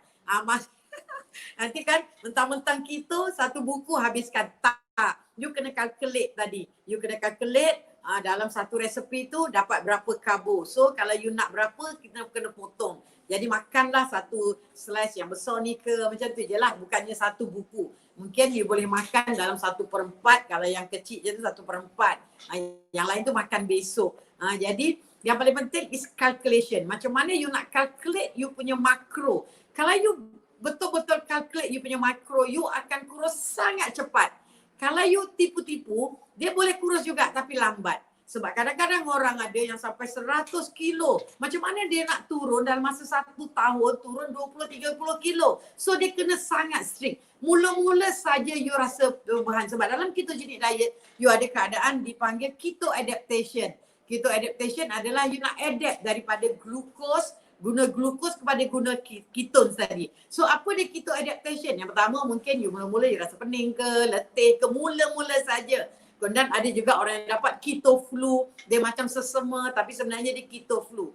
Nanti kan mentang-mentang kita satu buku habiskan. Tak. You kena calculate tadi. You kena calculate dalam satu resepi tu dapat berapa karbo. So kalau you nak berapa, kita kena potong. Jadi makanlah satu slice yang besar ni ke, macam tu je lah. Bukannya satu buku. Mungkin you boleh makan dalam 1/4. Kalau yang kecil je tu 1/4. Yang lain tu makan besok. Jadi yang paling penting is calculation. Macam mana you nak calculate you punya makro. Kalau you betul-betul calculate you punya makro, you akan kurus sangat cepat. Kalau you tipu-tipu, dia boleh kurus juga tapi lambat. Sebab kadang-kadang orang ada yang sampai 100 kilo. Macam mana dia nak turun dalam masa 1 tahun, turun 20-30 kilo. So dia kena sangat strict. Mula-mula saja you rasa perubahan. Sebab dalam ketogenic diet, you ada keadaan dipanggil keto adaptation. Keto adaptation adalah you nak adapt daripada guna glukos kepada guna ketone tadi. So apa dia keto adaptation? Yang pertama mungkin you mula-mula you rasa pening ke, letih ke, mula-mula saja. Dan ada juga orang yang dapat keto flu, dia macam sesama tapi sebenarnya dia keto flu.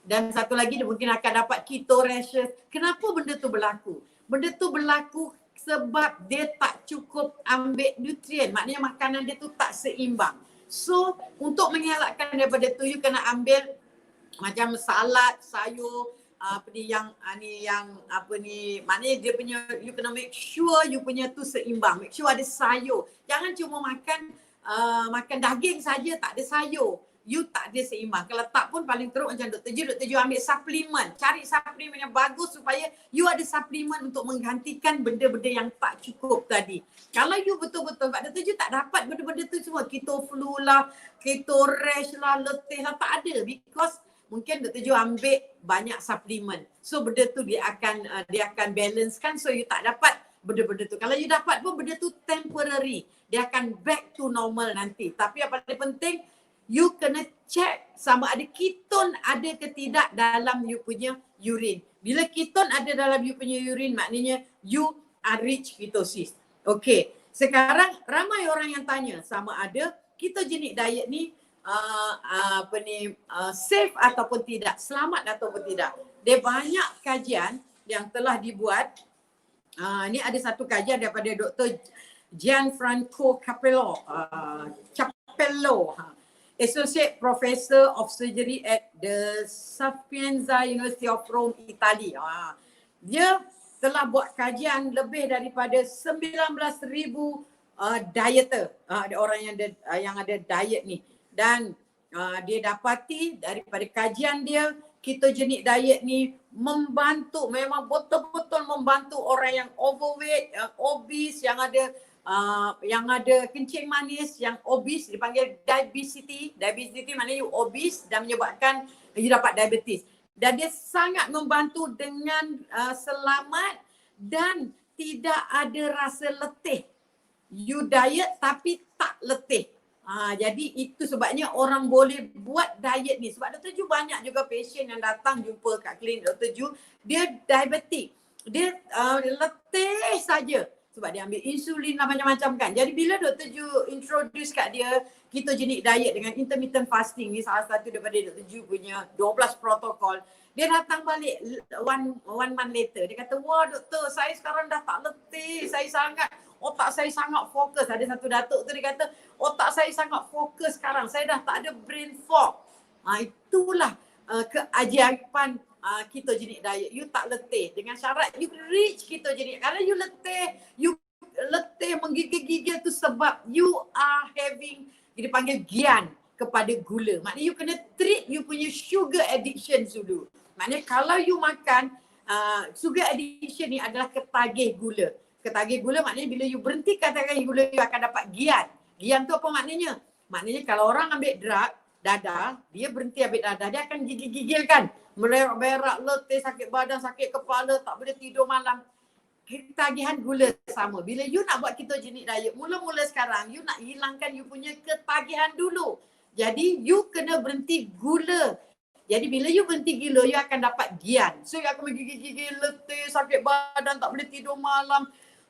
Dan satu lagi dia mungkin akan dapat keto rashes. Kenapa benda tu berlaku? Benda tu berlaku sebab dia tak cukup ambil nutrien. Maknanya makanan dia tu tak seimbang. So untuk mengelakkan daripada tu, you kena ambil macam salad, sayur, maknanya dia punya, you kena make sure you punya tu seimbang. Make sure ada sayur. Jangan cuma makan daging saja tak ada sayur. You tak ada seimbang. Kalau tak pun paling teruk macam Dr. Ju ambil suplemen. Cari suplemen yang bagus supaya you ada suplemen untuk menggantikan benda-benda yang tak cukup tadi. Kalau you betul-betul, Dr. Ju tak dapat benda-benda tu semua. Keto flu lah, keto rash lah, letih lah, tak ada. Because mungkin Dr. Ju ambil banyak suplemen. So benda tu dia akan balancekan, so you tak dapat benda-benda tu. Kalau you dapat pun benda tu temporary. Dia akan back to normal nanti. Tapi yang paling penting, you kena check sama ada keton ada ke tidak dalam you punya urine. Bila keton ada dalam you punya urine, maknanya you are rich ketosis. Okay, sekarang ramai orang yang tanya sama ada ketogenic diet ni safe ataupun tidak, selamat ataupun tidak. Dia banyak kajian yang telah dibuat. Ni ada satu kajian daripada Dr. Gianfranco Capello, Associate Professor of Surgery at the Sapienza University of Rome, Italy. Dia telah buat kajian lebih daripada 19,000 dieter, orang yang ada diet ni. Dan dia dapati daripada kajian dia, ketogenic diet ni membantu, memang betul-betul membantu orang yang overweight, yang obese, yang ada kencing manis, yang obese, dipanggil diabetes. Diabetes maknanya you obese dan menyebabkan you dapat diabetes. Dan dia sangat membantu dengan selamat dan tidak ada rasa letih. You diet tapi tak letih. Jadi itu sebabnya orang boleh buat diet ni. Sebab Dr. Ju banyak juga pasien yang datang jumpa kat klinik Dr. Ju, dia diabetik. Dia letih saja sebab dia ambil insulin lah macam-macam kan. Jadi bila Dr. Ju introduce kat dia ketogenic diet dengan intermittent fasting ni, salah satu daripada Dr. Ju punya 12 protokol, dia datang balik one month later. Dia kata, wah doktor, saya sekarang dah tak letih. Saya otak saya sangat fokus. Ada satu datuk tu dia kata, otak saya sangat fokus sekarang. Saya dah tak ada brain fog. Itulah keajaiban ketogenic diet. You tak letih. Dengan syarat you reach ketogenic. Kalau you letih menggigil-gigil tu sebab you are having, dia panggil gian kepada gula. Maknanya you kena treat you punya sugar addiction dulu. Maknanya kalau you makan, sugar addiction ni adalah ketagih gula. Ketagih gula maknanya bila you berhenti ketagih gula, you akan dapat gian. Gian tu apa maknanya? Maknanya kalau orang ambil drug, dadah, dia berhenti ambil dadah, dia akan gigil-gigil kan. Mererak-berak, letih, sakit badan, sakit kepala, tak boleh tidur malam. Ketagihan gula sama. Bila you nak buat ketogenic diet, mula-mula sekarang, you nak hilangkan you punya ketagihan dulu. Jadi you kena berhenti gula. Jadi bila you berhenti gula, you akan dapat gian. So you akan gigil-gigil, letih, sakit badan, tak boleh tidur malam.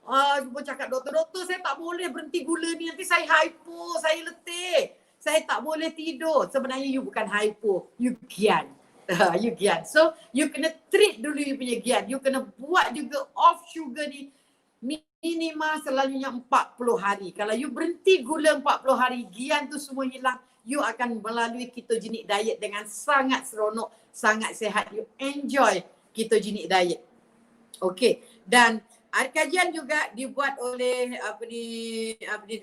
Jumpa cakap doktor, saya tak boleh berhenti gula ni, nanti saya hypo, saya letih. Saya tak boleh tidur. Sebenarnya you bukan hypo, you gian. You gian. So you kena treat dulu you punya gian. You kena buat juga off sugar ni minimal selalunya 40 hari. Kalau you berhenti gula 40 hari, gian tu semua hilang, you akan melalui ketogenic diet dengan sangat seronok, sangat sihat. You enjoy ketogenic diet. Okay. Dan ada kajian juga dibuat oleh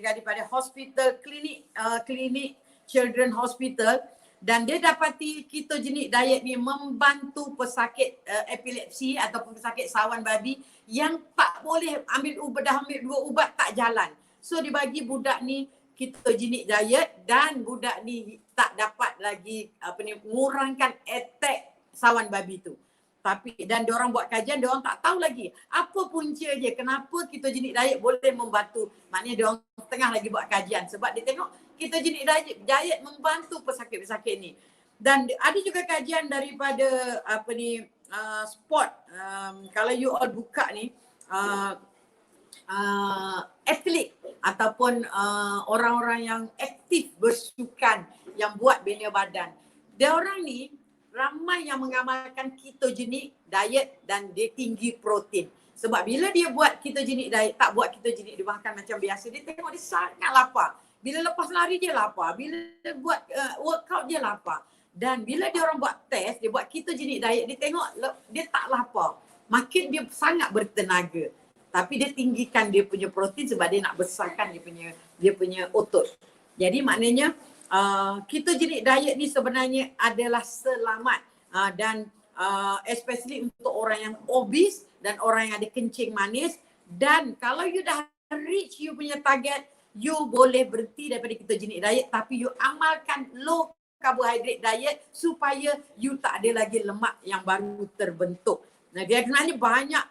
daripada hospital, klinik Children Hospital, dan dia dapati ketogenic diet ni membantu pesakit epilepsi ataupun pesakit sawan babi yang tak boleh ambil ubat, 2 ubat tak jalan. So dibagi budak ni ketogenic diet dan budak ni tak dapat lagi mengurangkan attack sawan babi tu. Tapi dan diorang buat kajian, diorang tak tahu lagi apa punca dia, kenapa ketogenic diet boleh membantu. Maknanya diorang tengah lagi buat kajian sebab dia tengok ketogenic diet membantu pesakit-pesakit ni. Dan ada juga kajian daripada sport. Kalau you all buka ni atlet ataupun orang-orang yang aktif bersukan yang buat bina badan. Diorang ni ramai ramai yang mengamalkan ketogenic diet dan dia tinggi protein. Sebab bila dia buat ketogenic diet, tak buat ketogenic, dia makan macam biasa, dia tengok dia sangat lapar. Bila lepas lari dia lapar, bila buat workout dia lapar. Dan bila dia orang buat test, dia buat ketogenic diet, dia tengok dia tak lapar. Makin dia sangat bertenaga. Tapi dia tinggikan dia punya protein sebab dia nak besarkan dia punya otot. Jadi maknanya ketogenic diet ni sebenarnya adalah selamat dan especially untuk orang yang obese dan orang yang ada kencing manis. Dan kalau you dah reach you punya target, you boleh berhenti daripada ketogenic diet tapi you amalkan low carbohydrate diet supaya you tak ada lagi lemak yang baru terbentuk. Nah, dia sebenarnya banyak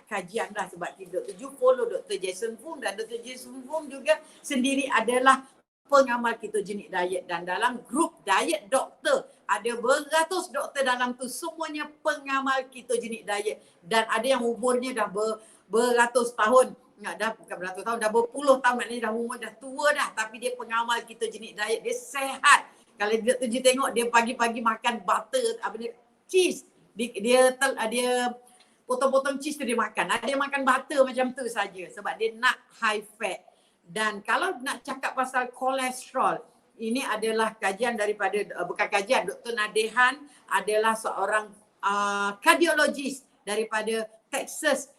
kajian dah sebab Dr. Ju follow Dr. Jason Fung dan Dr. Jason Fung juga sendiri adalah pengamal ketogenic diet dan dalam grup diet doktor ada beratus doktor dalam tu semuanya pengamal ketogenic diet dan ada yang umurnya dah beratus tahun. Bukan beratus tahun, dah berpuluh tahun, maknanya dah umur dah tua dah tapi dia pengamal ketogenic diet, dia sehat. Kalau Dr. Ju tengok dia pagi-pagi makan butter, cheese. Dia potong-potong cheese tu dia makan. Dia makan butter macam tu saja sebab dia nak high fat. Dan kalau nak cakap pasal kolesterol, ini adalah kajian daripada, bukan kajian, Dr. Nadehan adalah seorang kardiologis daripada Texas,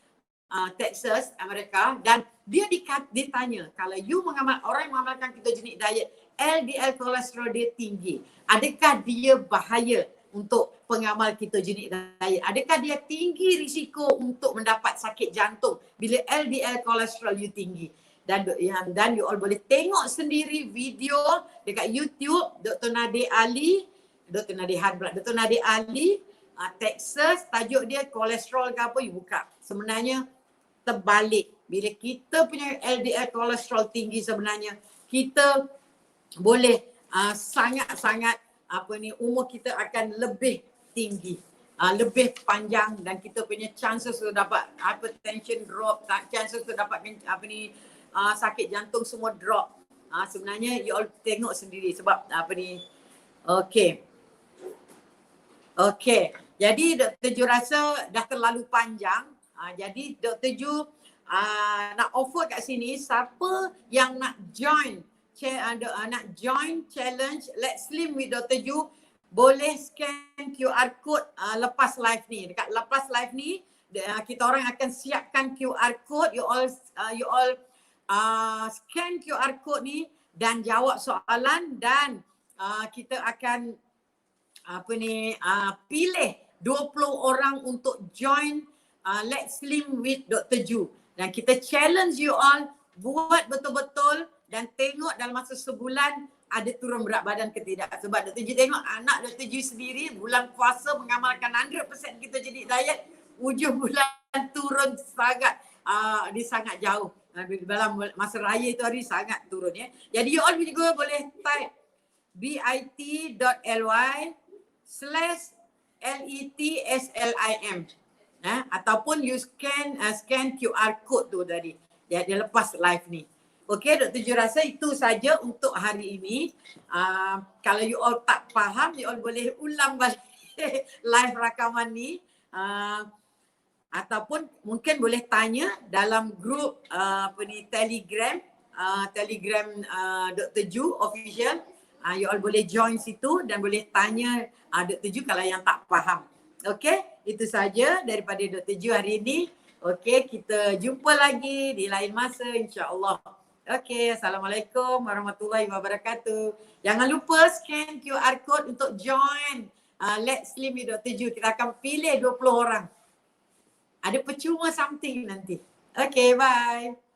Amerika, dan dia ditanya kalau you orang yang mengamalkan ketogenic diet, LDL kolesterol dia tinggi, adakah dia bahaya untuk pengamal ketogenic diet? Adakah dia tinggi risiko untuk mendapat sakit jantung bila LDL kolesterol you tinggi? Dan you all boleh tengok sendiri video dekat YouTube Dr. Nadir Ali, Texas, tajuk dia kolesterol ke apa, you buka. Sebenarnya terbalik. Bila kita punya LDL kolesterol tinggi, sebenarnya kita boleh sangat-sangat umur kita akan lebih tinggi, lebih panjang dan kita punya chances untuk dapat hypertension drop, chances untuk dapat sakit jantung semua drop. Sebenarnya you all tengok sendiri sebab Okay. Jadi Dr. Ju rasa dah terlalu panjang. Jadi Dr. Ju nak offer kat sini siapa yang nak join challenge Let's Slim with Dr. Ju, boleh scan QR code lepas live ni. Dekat lepas live ni kita orang akan siapkan QR code, you all scan QR code ni dan jawab soalan dan kita akan pilih 20 orang untuk join Let's Slim with Dr. Ju. Dan kita challenge you all buat betul-betul dan tengok dalam masa sebulan ada turun berat badan ke tidak. Sebab Dr. Ju tengok anak Dr. Ju sendiri bulan puasa mengamalkan 100% ketogenic diet, ujung bulan turun dia sangat jauh. Dalam masa raya itu hari sangat turun ya. Jadi you all juga boleh type bit.ly/LETSLIM ataupun you scan QR code tu tadi. Dia lepas live ni. Okey, Dr. Ju rasa itu saja untuk hari ini. Kalau you all tak faham, you all boleh ulang balik live rakaman ni. Ataupun mungkin boleh tanya dalam grup Telegram Dr. Ju official. You all boleh join situ dan boleh tanya Dr. Ju kalau yang tak faham. Okey, itu saja daripada Dr. Ju hari ini. Okey, kita jumpa lagi di lain masa insya-Allah. Okey, Assalamualaikum warahmatullahi wabarakatuh. Jangan lupa scan QR code untuk join Let's Slim with Dr. Ju. Kita akan pilih 20 orang. Ada percuma something nanti. Okey, bye.